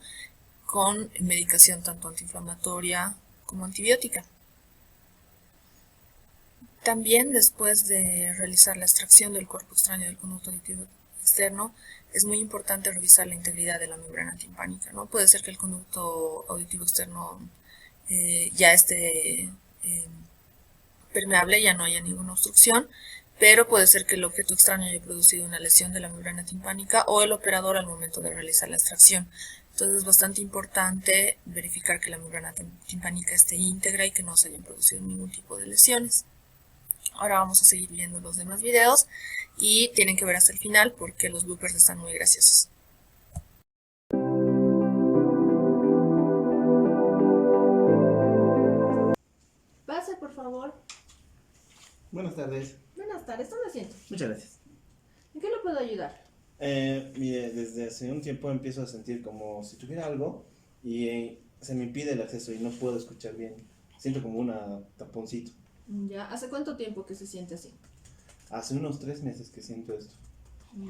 con medicación tanto antiinflamatoria como antibiótica. También después de realizar la extracción del cuerpo extraño del conducto auditivo externo, es muy importante revisar la integridad de la membrana timpánica, ¿no? Puede ser que el conducto auditivo externo ya esté permeable, ya no haya ninguna obstrucción, pero puede ser que el objeto extraño haya producido una lesión de la membrana timpánica o el operador al momento de realizar la extracción. Entonces es bastante importante verificar que la membrana timpánica esté íntegra y que no se hayan producido ningún tipo de lesiones. Ahora vamos a seguir viendo los demás videos y tienen que ver hasta el final porque los bloopers están muy graciosos. Pase, por favor. Buenas tardes. Buenas tardes, tome asiento. Muchas gracias. ¿En qué le puedo ayudar? Mire, desde hace un tiempo empiezo a sentir como si tuviera algo y se me impide el acceso y no puedo escuchar bien. Siento como un taponcito. Ya, ¿hace cuánto tiempo que se siente así? Hace unos 3 meses que siento esto.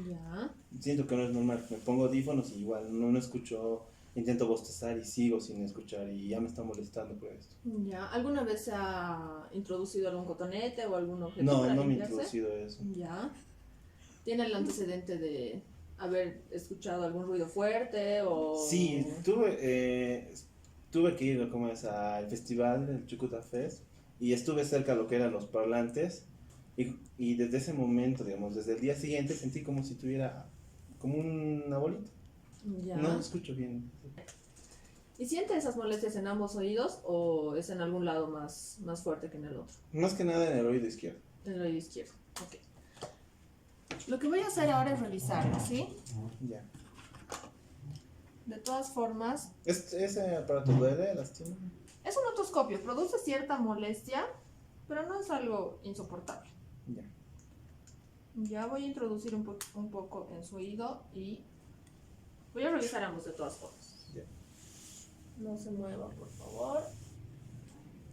Ya. Siento que no es normal. Me pongo audífonos y igual no escucho. Intento bostezar y sigo sin escuchar y ya me está molestando por esto. Ya. ¿Alguna vez se ha introducido algún cotonete o algún objeto No, para no me he limpiarse? introducido eso. Ya. ¿Tiene el antecedente de haber escuchado algún ruido fuerte o...? Sí, tuve que ir como es al festival, el Chucuta Fest, y estuve cerca de lo que eran los parlantes, y desde ese momento, digamos, desde el día siguiente sentí como si tuviera como una bolita. Ya. No escucho bien. ¿Y siente esas molestias en ambos oídos o es en algún lado más fuerte que en el otro? Más que nada en el oído izquierdo. En el oído izquierdo. Ok. Lo que voy a hacer ahora es revisarlo, ¿sí? Ya. De todas formas, ¿Ese aparato duele, lastima? es un otoscopio, produce cierta molestia, pero no es algo insoportable. Ya. Ya voy a introducir un poco en su oído y voy a revisar ambos de todas formas. Ya. No se mueva, por favor.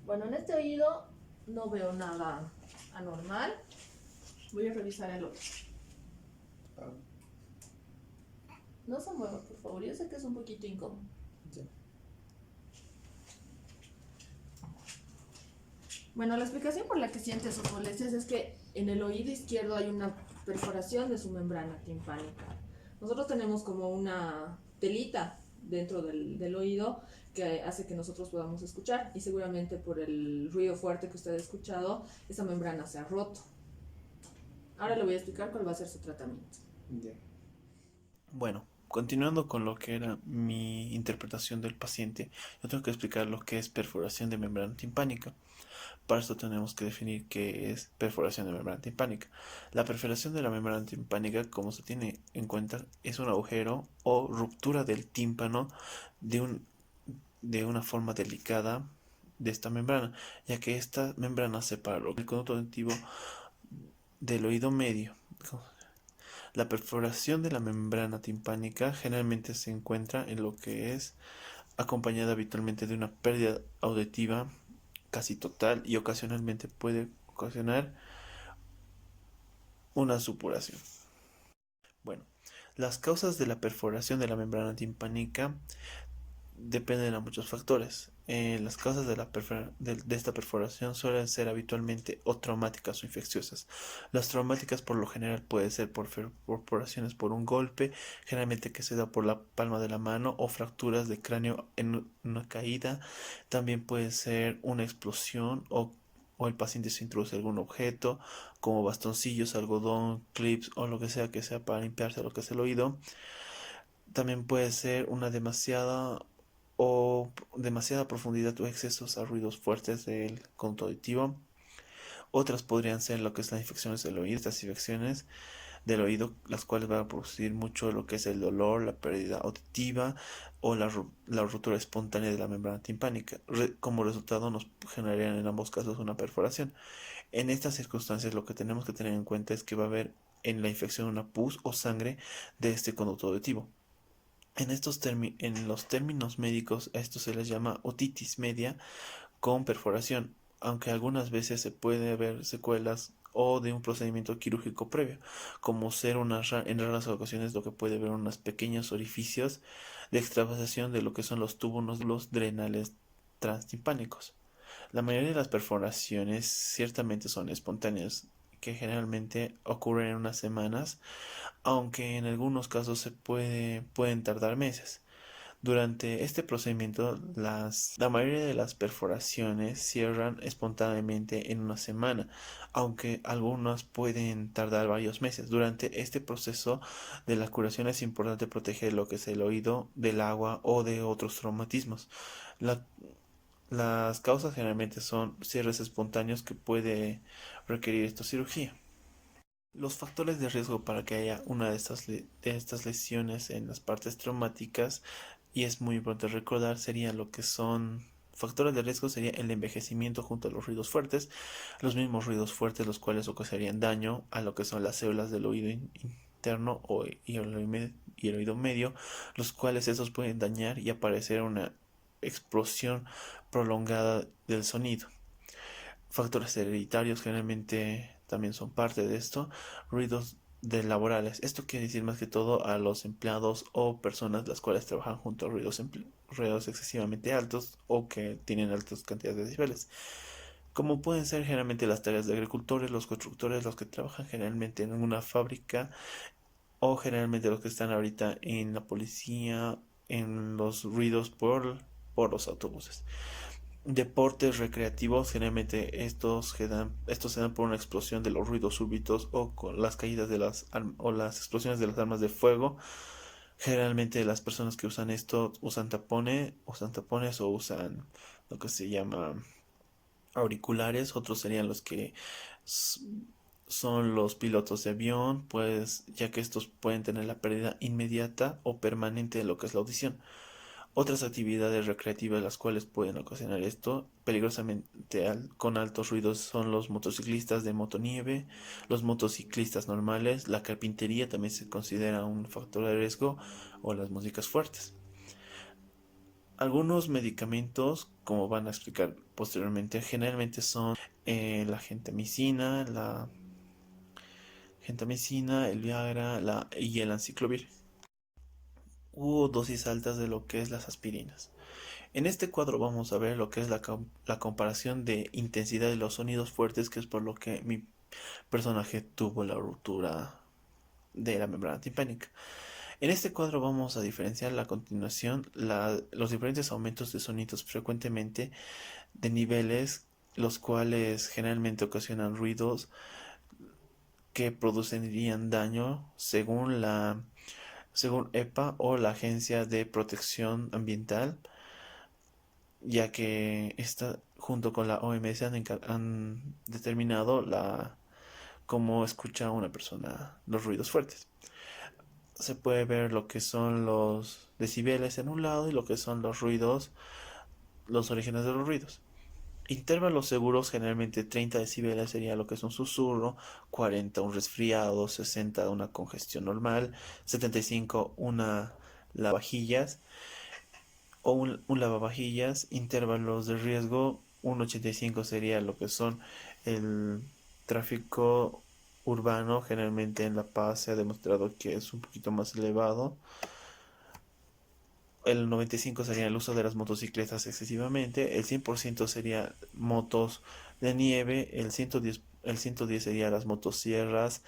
Bueno, en este oído no veo nada anormal. Voy a revisar el otro. Ah, No se mueva, por favor. Yo sé que es un poquito incómodo. ya. Bueno, la explicación por la que siente sus molestias es que en el oído izquierdo hay una perforación de su membrana timpánica. Nosotros tenemos como una telita dentro del oído que hace que nosotros podamos escuchar y seguramente por el ruido fuerte que usted ha escuchado, esa membrana se ha roto. Ahora le voy a explicar cuál va a ser su tratamiento. Ya. Bueno, continuando con lo que era mi interpretación del paciente, yo tengo que explicar lo que es perforación de membrana timpánica. Para esto tenemos que definir qué es perforación de membrana timpánica. La perforación de la membrana timpánica, como se tiene en cuenta, es un agujero o ruptura del tímpano de una forma delicada de esta membrana, ya que esta membrana separa el conducto auditivo del oído medio. La perforación de la membrana timpánica generalmente se encuentra en lo que es acompañada habitualmente de una pérdida auditiva casi total y ocasionalmente puede ocasionar una supuración. Bueno, las causas de la perforación de la membrana timpánica dependen de muchos factores. Las causas de esta perforación suelen ser habitualmente o traumáticas o infecciosas. Las traumáticas por lo general pueden ser por perforaciones por un golpe, generalmente que se da por la palma de la mano, o fracturas de cráneo en una caída. También puede ser una explosión o o el paciente se introduce algún objeto, como bastoncillos, algodón, clips o lo que sea para limpiarse lo que es el oído. También puede ser una demasiada profundidad o excesos a ruidos fuertes del conducto auditivo. Otras podrían ser lo que es las infecciones del oído, estas infecciones del oído, las cuales van a producir mucho lo que es el dolor, la pérdida auditiva o la ruptura espontánea de la membrana timpánica. Como resultado nos generarían en ambos casos una perforación. En estas circunstancias lo que tenemos que tener en cuenta es que va a haber en la infección una pus o sangre de este conducto auditivo. En los términos médicos a esto se les llama otitis media con perforación, aunque algunas veces se puede ver secuelas o de un procedimiento quirúrgico previo, como ser en raras ocasiones lo que puede ver unos pequeños orificios de extravasación de lo que son los túbulos drenales transtimpánicos. La mayoría de las perforaciones ciertamente son espontáneas, que generalmente ocurren en unas semanas, aunque en algunos casos pueden tardar meses. Durante este procedimiento, la mayoría de las perforaciones cierran espontáneamente en una semana, aunque algunas pueden tardar varios meses. Durante este proceso de la curación es importante proteger lo que es el oído del agua o de otros traumatismos. Las causas generalmente son cierres espontáneos que puede requerir esta cirugía. Los factores de riesgo para que haya una de estas lesiones en las partes traumáticas, y es muy importante recordar, serían lo que son factores de riesgo, sería el envejecimiento junto a los ruidos fuertes, los mismos ruidos fuertes los cuales ocasionarían daño a lo que son las células del oído interno y el oído medio, los cuales esos pueden dañar y aparecer una explosión prolongada del sonido. Factores hereditarios generalmente también son parte de esto. Ruidos laborales. Esto quiere decir más que todo a los empleados o personas las cuales trabajan junto a ruidos excesivamente altos o que tienen altas cantidades de decibeles. Como pueden ser generalmente las tareas de agricultores, los constructores, los que trabajan generalmente en una fábrica o generalmente los que están ahorita en la policía, en los ruidos por los autobuses. Deportes recreativos, generalmente estos se dan por una explosión de los ruidos súbitos o con las caídas de las explosiones de las armas de fuego. Generalmente las personas que usan esto usan tapones o usan lo que se llama auriculares. Otros serían los que son los pilotos de avión, pues ya que estos pueden tener la pérdida inmediata o permanente de lo que es la audición. Otras actividades recreativas las cuales pueden ocasionar esto peligrosamente con altos ruidos son los motociclistas de motonieve, los motociclistas normales, la carpintería también se considera un factor de riesgo, o las músicas fuertes. Algunos medicamentos, como van a explicar posteriormente, generalmente son la gentamicina, el Viagra y el anciclovir. Hubo dosis altas de lo que es las aspirinas. En este cuadro vamos a ver lo que es la comparación de intensidad de los sonidos fuertes, que es por lo que mi personaje tuvo la ruptura de la membrana timpánica. En este cuadro vamos a diferenciar a continuación los diferentes aumentos de sonidos frecuentemente de niveles, los cuales generalmente ocasionan ruidos que producirían daño según EPA o la Agencia de Protección Ambiental, ya que esta junto con la OMS han determinado cómo escucha una persona los ruidos fuertes. Se puede ver lo que son los decibeles en un lado y lo que son los ruidos, los orígenes de los ruidos. Intervalos seguros, generalmente 30 decibeles sería lo que es un susurro, 40 un resfriado, 60 una congestión normal, 75 una lavavajillas o un lavavajillas. Intervalos de riesgo, 1,85 sería lo que son el tráfico urbano, generalmente en La Paz se ha demostrado que es un poquito más elevado. El 95 sería el uso de las motocicletas excesivamente, el 100% sería motos de nieve, el 110 sería las motosierras,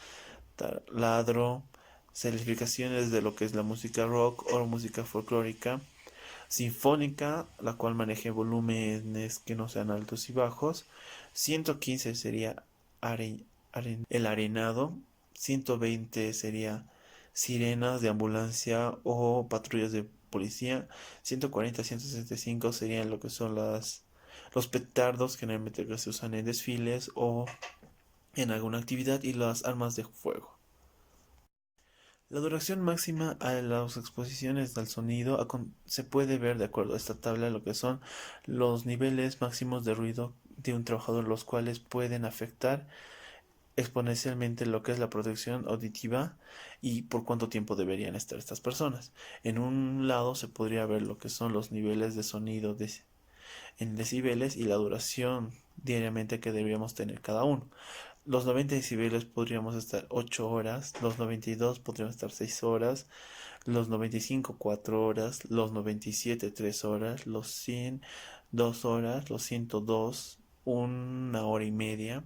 taladro, certificaciones de lo que es la música rock o música folclórica, sinfónica, la cual maneje volúmenes que no sean altos y bajos. 115 sería el arenado. 120 sería sirenas de ambulancia o patrullas de policía. 140, 165 serían lo que son los petardos, generalmente que se usan en desfiles o en alguna actividad, y las armas de fuego. La duración máxima a las exposiciones al sonido se puede ver de acuerdo a esta tabla lo que son los niveles máximos de ruido de un trabajador, los cuales pueden afectar exponencialmente lo que es la protección auditiva y por cuánto tiempo deberían estar estas personas. En un lado se podría ver lo que son los niveles de sonido en decibeles y la duración diariamente que deberíamos tener cada uno. Los 90 decibeles podríamos estar 8 horas, los 92 podríamos estar 6 horas, los 95 4 horas, los 97 3 horas, los 100 2 horas, los 102 1 hora y media.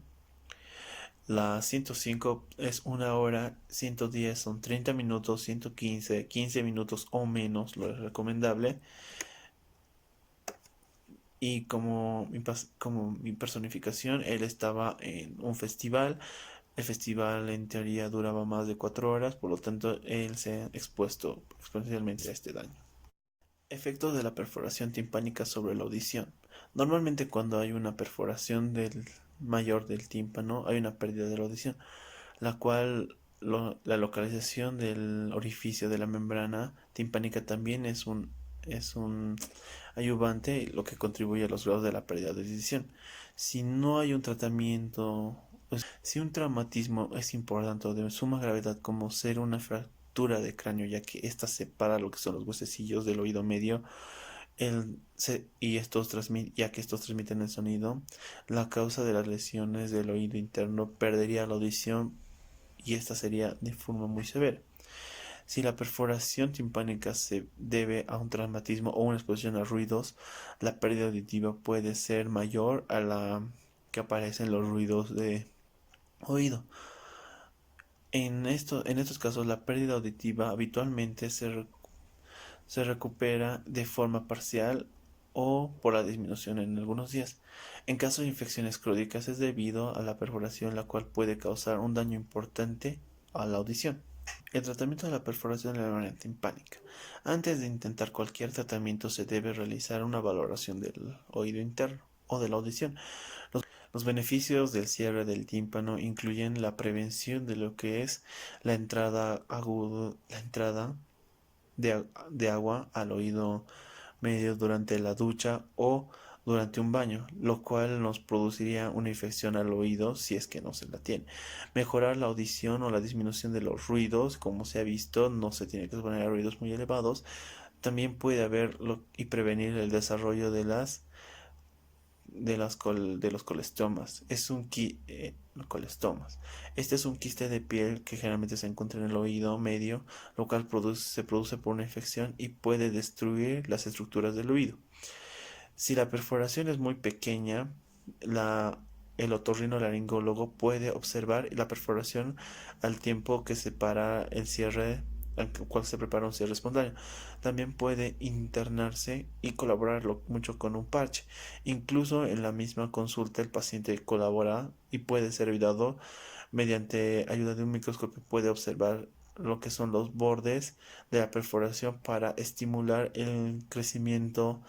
La 105 es 1 hora, 110 son 30 minutos, 115 15 minutos o menos, lo es recomendable. Y como mi personificación, él estaba en un festival. El festival en teoría duraba más de 4 horas, por lo tanto él se ha expuesto exponencialmente a este daño. Efectos de la perforación timpánica sobre la audición. Normalmente cuando hay una perforación mayor del tímpano hay una pérdida de la audición, la cual la localización del orificio de la membrana timpánica también es un ayudante, lo que contribuye a los grados de la pérdida de audición. Si no hay un tratamiento, si un traumatismo es importante o de suma gravedad, como ser una fractura de cráneo, ya que ésta separa lo que son los huesecillos del oído medio, ya que estos transmiten el sonido, la causa de las lesiones del oído interno perdería la audición y esta sería de forma muy severa. Si la perforación timpánica se debe a un traumatismo o una exposición a ruidos, la pérdida auditiva puede ser mayor a la que aparece en los ruidos de oído. En estos casos, la pérdida auditiva habitualmente se recupera de forma parcial o por la disminución en algunos días. En caso de infecciones crónicas es debido a la perforación, la cual puede causar un daño importante a la audición. El tratamiento de la perforación de la membrana timpánica. Antes de intentar cualquier tratamiento se debe realizar una valoración del oído interno o de la audición. Los beneficios del cierre del tímpano incluyen la prevención de lo que es la entrada de agua al oído medio durante la ducha o durante un baño, lo cual nos produciría una infección al oído si es que no se la tiene. Mejorar la audición o la disminución de los ruidos, como se ha visto, no se tiene que exponer a ruidos muy elevados. También puede haber y prevenir el desarrollo de los colestomas. Colestomas. Este es un quiste de piel que generalmente se encuentra en el oído medio, lo cual se produce por una infección y puede destruir las estructuras del oído. Si la perforación es muy pequeña, el otorrinolaringólogo puede observar la perforación al tiempo que separa el cierre, al cual se prepara un cierre espontáneo. También puede internarse y colaborar mucho con un parche. Incluso en la misma consulta el paciente colabora y puede ser ayudado mediante ayuda de un microscopio. Puede observar lo que son los bordes de la perforación para estimular el crecimiento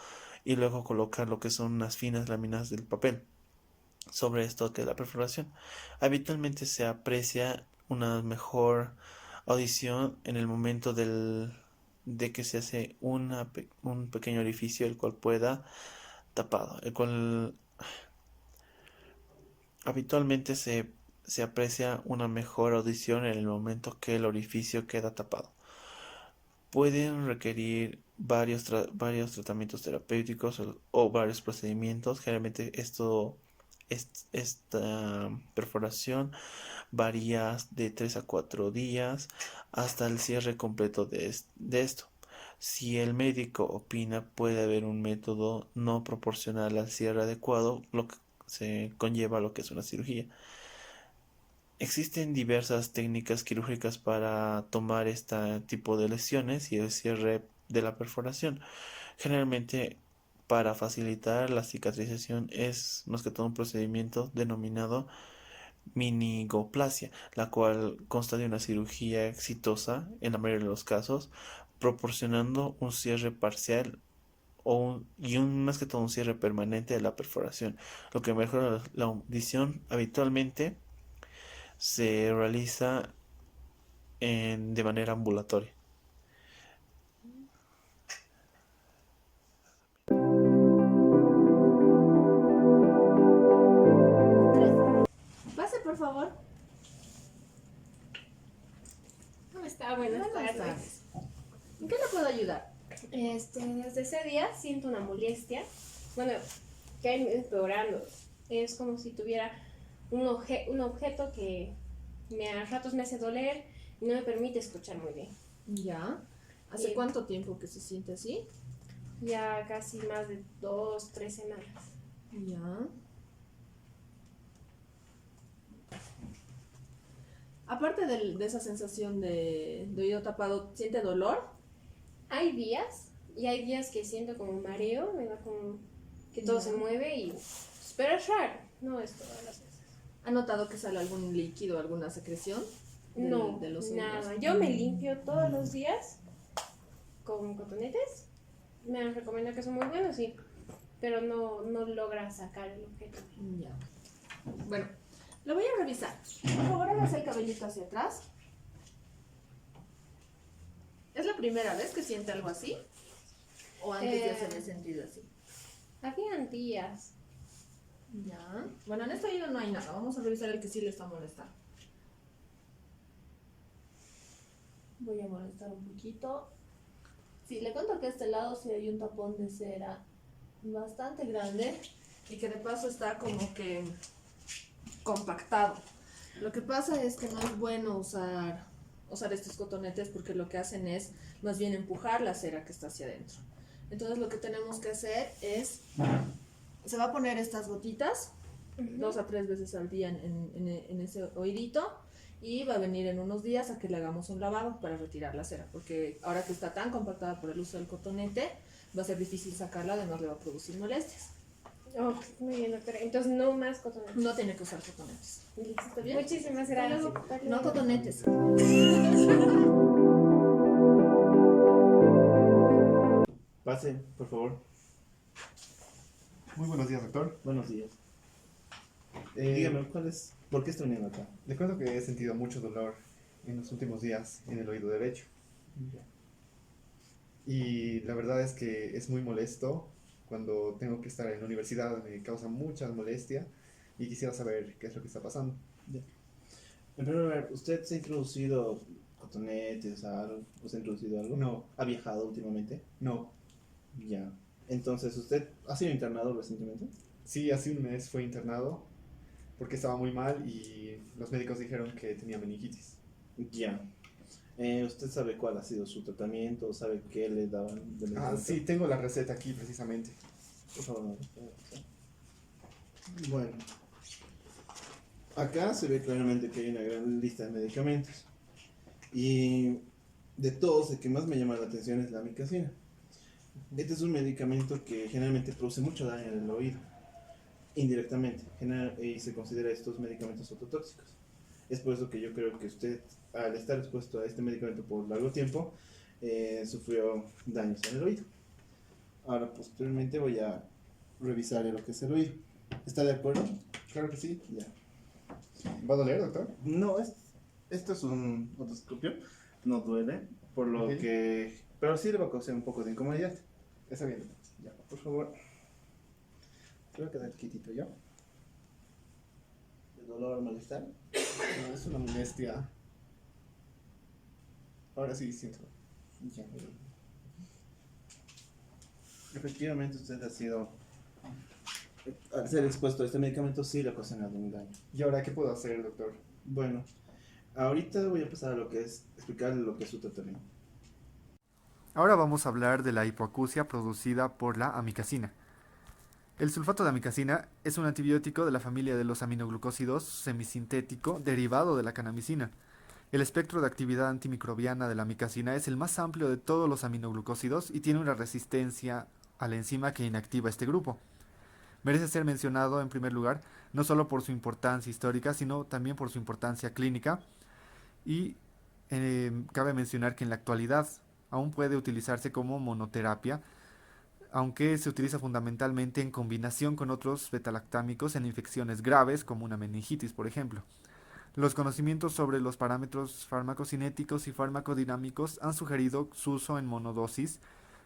y luego colocar lo que son unas finas láminas del papel sobre esto que es la perforación. Habitualmente se aprecia una mejor audición en el momento de que se hace un pequeño orificio el cual pueda tapado, el cual habitualmente se aprecia una mejor audición en el momento que el orificio queda tapado. Pueden requerir varios tratamientos terapéuticos o varios procedimientos. Generalmente esta perforación varía de 3 a 4 días hasta el cierre completo de esto. Si el médico opina, puede haber un método no proporcional al cierre adecuado, lo que se conlleva lo que es una cirugía. Existen diversas técnicas quirúrgicas para tomar este tipo de lesiones y el cierre de la perforación. Generalmente, para facilitar la cicatrización es más que todo un procedimiento denominado minigoplasia, la cual consta de una cirugía exitosa en la mayoría de los casos, proporcionando un cierre parcial más que todo un cierre permanente de la perforación, lo que mejora la audición. Habitualmente se realiza de manera ambulatoria. Pase, por favor. ¿Cómo está? Buenas Buenas tardes. tardes. ¿En qué le puedo ayudar? Desde ese día siento una molestia. Bueno, que ha ido empeorando. Es como si tuviera un objeto que a ratos me hace doler y no me permite escuchar muy bien. Ya. ¿Hace Sí. cuánto tiempo que se siente así? Ya casi más de 2, 3 semanas. Ya. Aparte de esa sensación de oído tapado, ¿siente dolor? Hay días, y hay días que siento como mareo, me da como que todo se mueve y... Pero es raro, no es todas las veces. ¿Ha notado que sale algún líquido, alguna secreción? No, de los oídos? nada. Yo me limpio todos los días con cotonetes. Me han recomendado que son muy buenos, sí. Pero no logra sacar el objeto. Ya. Bueno, lo voy a revisar. Por favor, hágase el cabellito hacia atrás. ¿Es la primera vez que siente algo así? ¿O antes ya se había sentido así? Habían días. Ya. Bueno, en este oído no hay nada. Vamos a revisar el que sí le está molestando. Voy a molestar un poquito. Sí, le cuento que a este lado sí hay un tapón de cera bastante grande y que de paso está como que compactado. Lo que pasa es que no es bueno usar estos cotonetes porque lo que hacen es más bien empujar la cera que está hacia adentro. Entonces lo que tenemos que hacer es, se va a poner estas gotitas 2 a 3 veces al día en ese oídito y va a venir en unos días a que le hagamos un lavado para retirar la cera, porque ahora que está tan compactada por el uso del cotonete, va a ser difícil sacarla, además le va a producir molestias. Oh, muy bien, doctora. Entonces no más cotonetes. No tiene que usar cotonetes. Listo. ¿Está bien? Muchísimas Hasta gracias. luego. Hasta No luego. cotonetes. Pase, por favor. Muy buenos días, doctor. Buenos días. Eh, Dígame, ¿por qué está viniendo acá? Le cuento que he sentido mucho dolor en los últimos días en el oído derecho. Y la verdad es que es muy molesto cuando tengo que estar en la universidad, me causa mucha molestia y quisiera saber qué es lo que está pasando. En primer lugar, ¿usted se ha introducido cotonetes, algo? ¿O se ha introducido algo? No, ¿Ha viajado últimamente? no. Ya. Entonces, ¿usted ha sido internado recientemente? Sí, hace un mes fue internado porque estaba muy mal y los médicos dijeron que tenía meningitis. Ya. ¿Usted sabe cuál ha sido su tratamiento? ¿Sabe qué le daban de Ah, medicamento? sí, tengo la receta aquí precisamente. Por favor, no. Bueno. Acá se ve claramente que hay una gran lista de medicamentos. Y de todos, el que más me llama la atención es la amicacina. Este es un medicamento que generalmente produce mucho daño en el oído, indirectamente, y se considera estos medicamentos ototóxicos. Es por eso que yo creo que usted, al estar expuesto a este medicamento por largo tiempo, sufrió daños en el oído. Ahora, posteriormente voy a revisar lo que es el oído. ¿Está de acuerdo? Claro que sí. Ya. ¿Va a doler, doctor? No, esto es un otoscopio, no duele, por lo Ok. que... Pero sí le va a causar un poco de incomodidad. Está bien. Ya, por favor. Te voy a quedar quietito yo. ¿De dolor, malestar? No, es una molestia. Ahora sí siento. Ya. Efectivamente usted ha sido... Al ser expuesto a este medicamento sí le ha ocasionado un daño. ¿Y ahora qué puedo hacer, doctor? Bueno, ahorita voy a pasar a lo que es explicarle lo que es su tratamiento. Ahora vamos a hablar de la hipoacusia producida por la amicacina. El sulfato de amicacina es un antibiótico de la familia de los aminoglucósidos semisintético derivado de la canamicina. El espectro de actividad antimicrobiana de la amicacina es el más amplio de todos los aminoglucósidos y tiene una resistencia a la enzima que inactiva este grupo. Merece ser mencionado en primer lugar, no solo por su importancia histórica, sino también por su importancia clínica, y cabe mencionar que en la actualidad aún puede utilizarse como monoterapia, aunque se utiliza fundamentalmente en combinación con otros betalactámicos en infecciones graves como una meningitis, por ejemplo. Los conocimientos sobre los parámetros farmacocinéticos y farmacodinámicos han sugerido su uso en monodosis,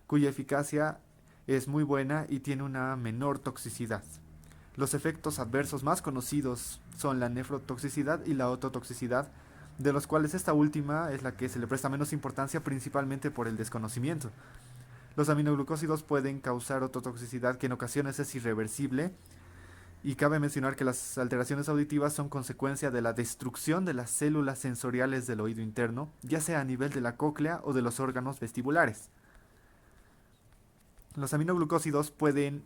cuya eficacia es muy buena y tiene una menor toxicidad. Los efectos adversos más conocidos son la nefrotoxicidad y la ototoxicidad, de los cuales esta última es la que se le presta menos importancia principalmente por el desconocimiento. Los aminoglucósidos pueden causar ototoxicidad que en ocasiones es irreversible, y cabe mencionar que las alteraciones auditivas son consecuencia de la destrucción de las células sensoriales del oído interno, ya sea a nivel de la cóclea o de los órganos vestibulares. Los aminoglucósidos pueden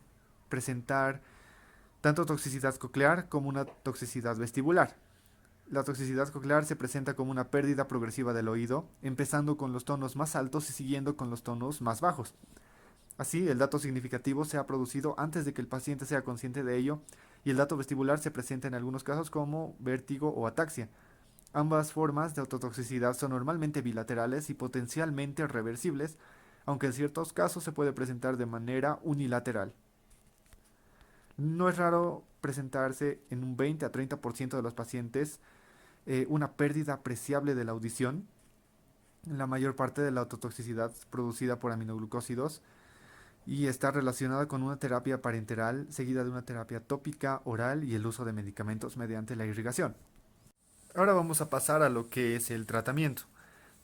presentar tanto toxicidad coclear como una toxicidad vestibular. La toxicidad coclear se presenta como una pérdida progresiva del oído, empezando con los tonos más altos y siguiendo con los tonos más bajos. Así, el dato significativo se ha producido antes de que el paciente sea consciente de ello, y el dato vestibular se presenta en algunos casos como vértigo o ataxia. Ambas formas de ototoxicidad son normalmente bilaterales y potencialmente reversibles, aunque en ciertos casos se puede presentar de manera unilateral. No es raro presentarse en un 20 a 30% de los pacientes una pérdida apreciable de la audición. La mayor parte de la ototoxicidad producida por aminoglucósidos y está relacionada con una terapia parenteral seguida de una terapia tópica, oral y el uso de medicamentos mediante la irrigación. Ahora vamos a pasar a lo que es el tratamiento.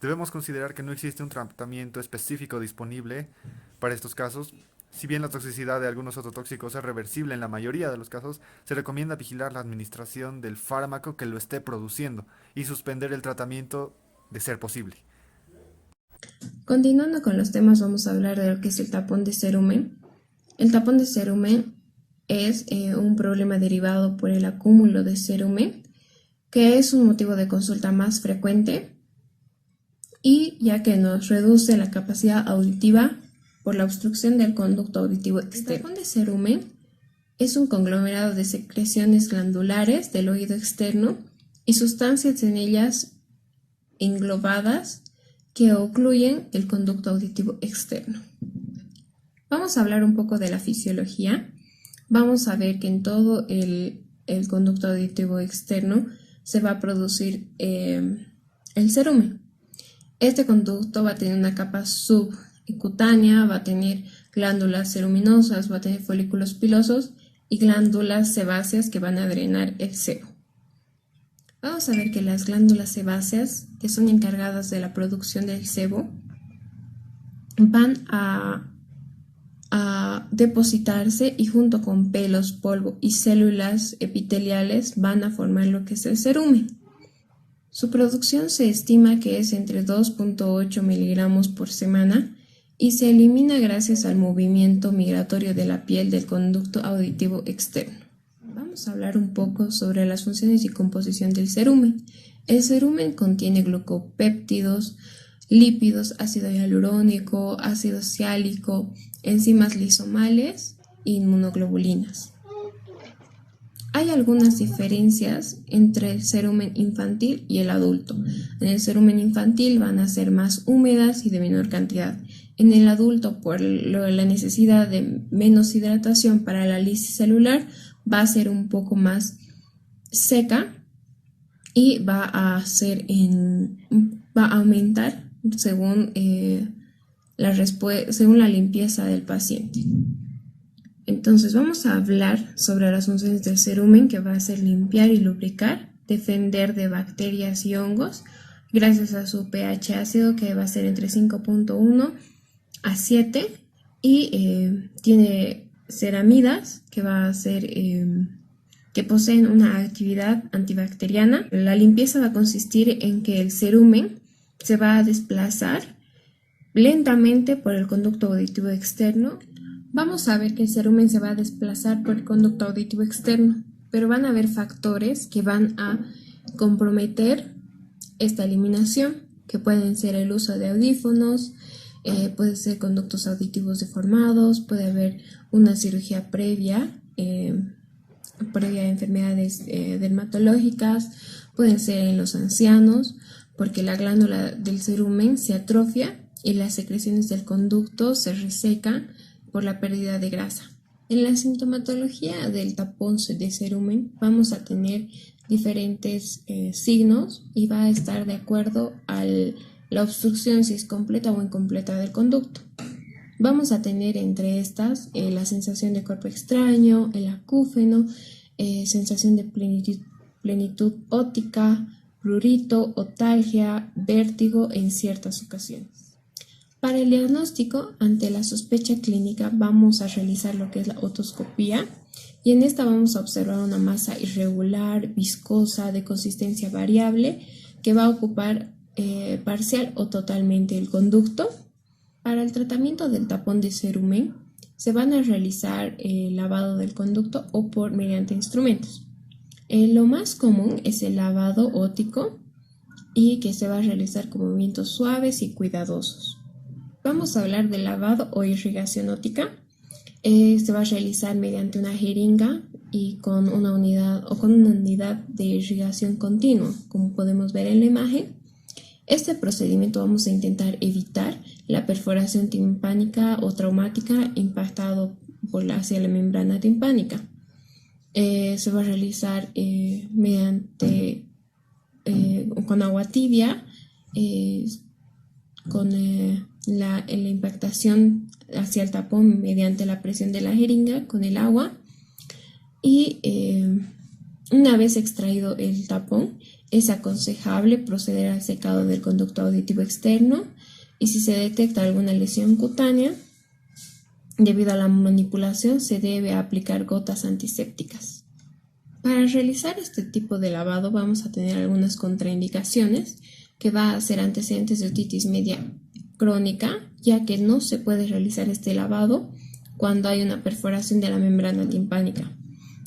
Debemos considerar que no existe un tratamiento específico disponible para estos casos. Si bien la toxicidad de algunos ototóxicos es reversible en la mayoría de los casos, se recomienda vigilar la administración del fármaco que lo esté produciendo y suspender el tratamiento de ser posible. Continuando con los temas, vamos a hablar de lo que es el tapón de cerumen. El tapón de cerumen es un problema derivado por el acúmulo de cerumen, que es un motivo de consulta más frecuente, y ya que nos reduce la capacidad auditiva por la obstrucción del conducto auditivo externo. El tapón de cerumen es un conglomerado de secreciones glandulares del oído externo y sustancias en ellas englobadas que ocluyen el conducto auditivo externo. Vamos a hablar un poco de la fisiología. Vamos a ver que en todo el conducto auditivo externo se va a producir el cerumen. Este conducto va a tener una capa subcutánea, va a tener glándulas ceruminosas, va a tener folículos pilosos y glándulas sebáceas que van a drenar el sebo. Vamos a ver que las glándulas sebáceas, que son encargadas de la producción del sebo, van a depositarse y junto con pelos, polvo y células epiteliales van a formar lo que es el cerumen. Su producción se estima que es entre 2.8 miligramos por semana y se elimina gracias al movimiento migratorio de la piel del conducto auditivo externo. Vamos a hablar un poco sobre las funciones y composición del cerumen. El cerumen contiene glucopéptidos, lípidos, ácido hialurónico, ácido siálico, enzimas lisomales e inmunoglobulinas. Hay algunas diferencias entre el cerumen infantil y el adulto. En el cerumen infantil van a ser más húmedas y de menor cantidad. En el adulto, por la necesidad de menos hidratación para la lisis celular, va a ser un poco más seca y va a aumentar según la limpieza del paciente. Entonces vamos a hablar sobre las funciones del cerumen, que va a ser limpiar y lubricar, defender de bacterias y hongos, gracias a su pH ácido que va a ser entre 5.1 a 7 y tiene ceramidas que va a ser que poseen una actividad antibacteriana. La limpieza va a consistir en que el cerumen se va a desplazar lentamente por el conducto auditivo externo. Vamos a ver que el cerumen se va a desplazar por el conducto auditivo externo, pero van a haber factores que van a comprometer esta eliminación, que pueden ser el uso de audífonos, puede ser conductos auditivos deformados, puede haber una cirugía previa a enfermedades dermatológicas, pueden ser en los ancianos, porque la glándula del cerumen se atrofia y las secreciones del conducto se resecan por la pérdida de grasa. En la sintomatología del tapón de cerumen vamos a tener diferentes signos y va a estar de acuerdo a la obstrucción, si es completa o incompleta del conducto. Vamos a tener entre estas la sensación de cuerpo extraño, el acúfeno, sensación de plenitud óptica, prurito, otalgia, vértigo en ciertas ocasiones. Para el diagnóstico, ante la sospecha clínica, vamos a realizar lo que es la otoscopía y en esta vamos a observar una masa irregular, viscosa, de consistencia variable, que va a ocupar parcial o totalmente el conducto. Para el tratamiento del tapón de cerumen, se van a realizar el lavado del conducto o mediante instrumentos. Lo más común es el lavado óptico y que se va a realizar con movimientos suaves y cuidadosos. Vamos a hablar del lavado o irrigación óptica. Se va a realizar mediante una jeringa y con una unidad de irrigación continua, como podemos ver en la imagen. Este procedimiento vamos a intentar evitar la perforación timpánica o traumática impactado hacia la membrana timpánica. Se va a realizar con agua tibia, con la impactación hacia el tapón mediante la presión de la jeringa con el agua y una vez extraído el tapón es aconsejable proceder al secado del conducto auditivo externo y si se detecta alguna lesión cutánea debido a la manipulación se debe aplicar gotas antisépticas. Para realizar este tipo de lavado vamos a tener algunas contraindicaciones que va a ser antecedentes de otitis media crónica, ya que no se puede realizar este lavado cuando hay una perforación de la membrana timpánica.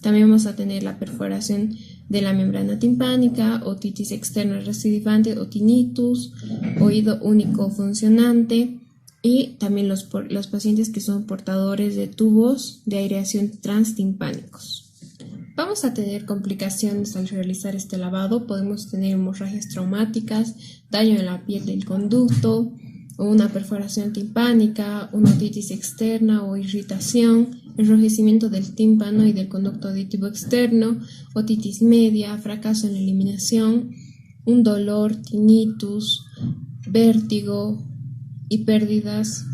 También vamos a tener la perforación de la membrana timpánica, otitis externa recidivante o tinnitus, oído único funcionante y también los pacientes que son portadores de tubos de aireación transtimpánicos. Vamos a tener complicaciones al realizar este lavado, podemos tener hemorragias traumáticas, daño en la piel del conducto, o una perforación timpánica, una otitis externa o irritación, enrojecimiento del tímpano y del conducto auditivo externo, otitis media, fracaso en la eliminación, un dolor, tinnitus, vértigo y pérdidas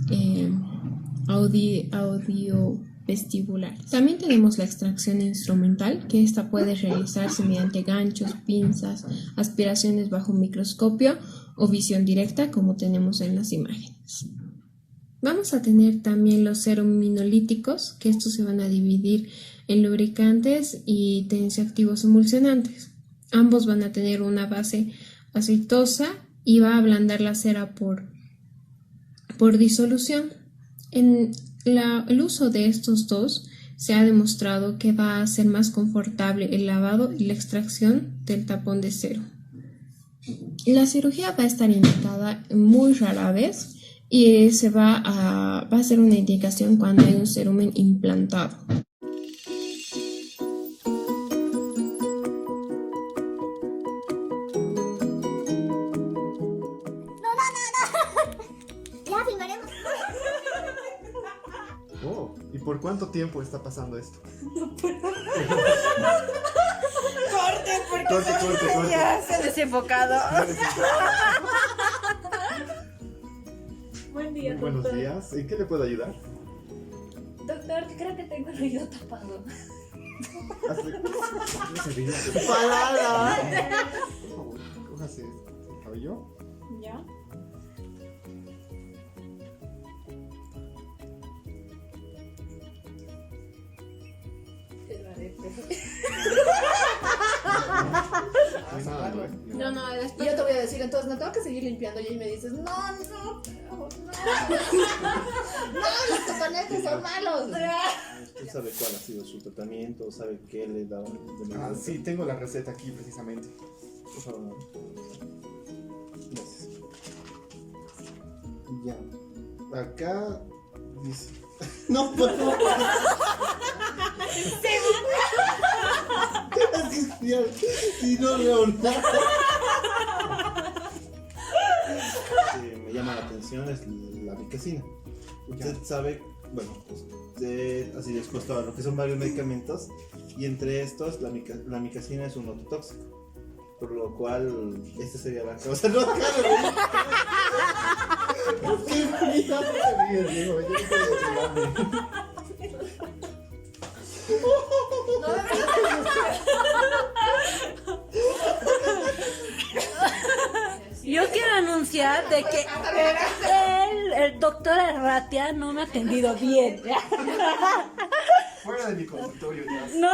audiovestibulares. También tenemos la extracción instrumental, que esta puede realizarse mediante ganchos, pinzas, aspiraciones bajo microscopio o visión directa, como tenemos en las imágenes. Vamos a tener también los seruminolíticos, que estos se van a dividir en lubricantes y tensioactivos emulsionantes. Ambos van a tener una base aceitosa y va a ablandar la cera por disolución. En el uso de estos dos se ha demostrado que va a ser más confortable el lavado y la extracción del tapón de cero. La cirugía va a estar indicada muy rara vez y va a ser una indicación cuando hay un cerumen implantado. Oh, ¿y por cuánto tiempo está pasando esto? Corten porque Corte. ya se ha desenfocado. Buen día, Buenos doctor. días. ¿En qué le puedo ayudar? Doctor, creo que tengo el oído tapado. ¡Palada! Por favor, cójase el cabello. ¿Ya? No, después yo te voy a decir, entonces no tengo que seguir limpiando y ahí me dices, no, los taponetes son malos. ¿Usted sabe cuál ha sido su tratamiento? ¿Sabe qué le daban? Sí, tengo la receta aquí precisamente. Por favor. Ya. Acá dice. No puedo. Si no veo nada. Que me llama la atención es la micacina. Usted sabe, bueno, usted ha sido expuesto a lo que son varios medicamentos y entre estos la micacina es un ototóxico. Por lo cual, esta sería la causa. No, claro, ¿qué bonita te ríes, Diego? Yo no puedo reírme. Yo quiero anunciar de que el doctor Arratia no me ha atendido bien. Fuera de mi consultorio ya. No.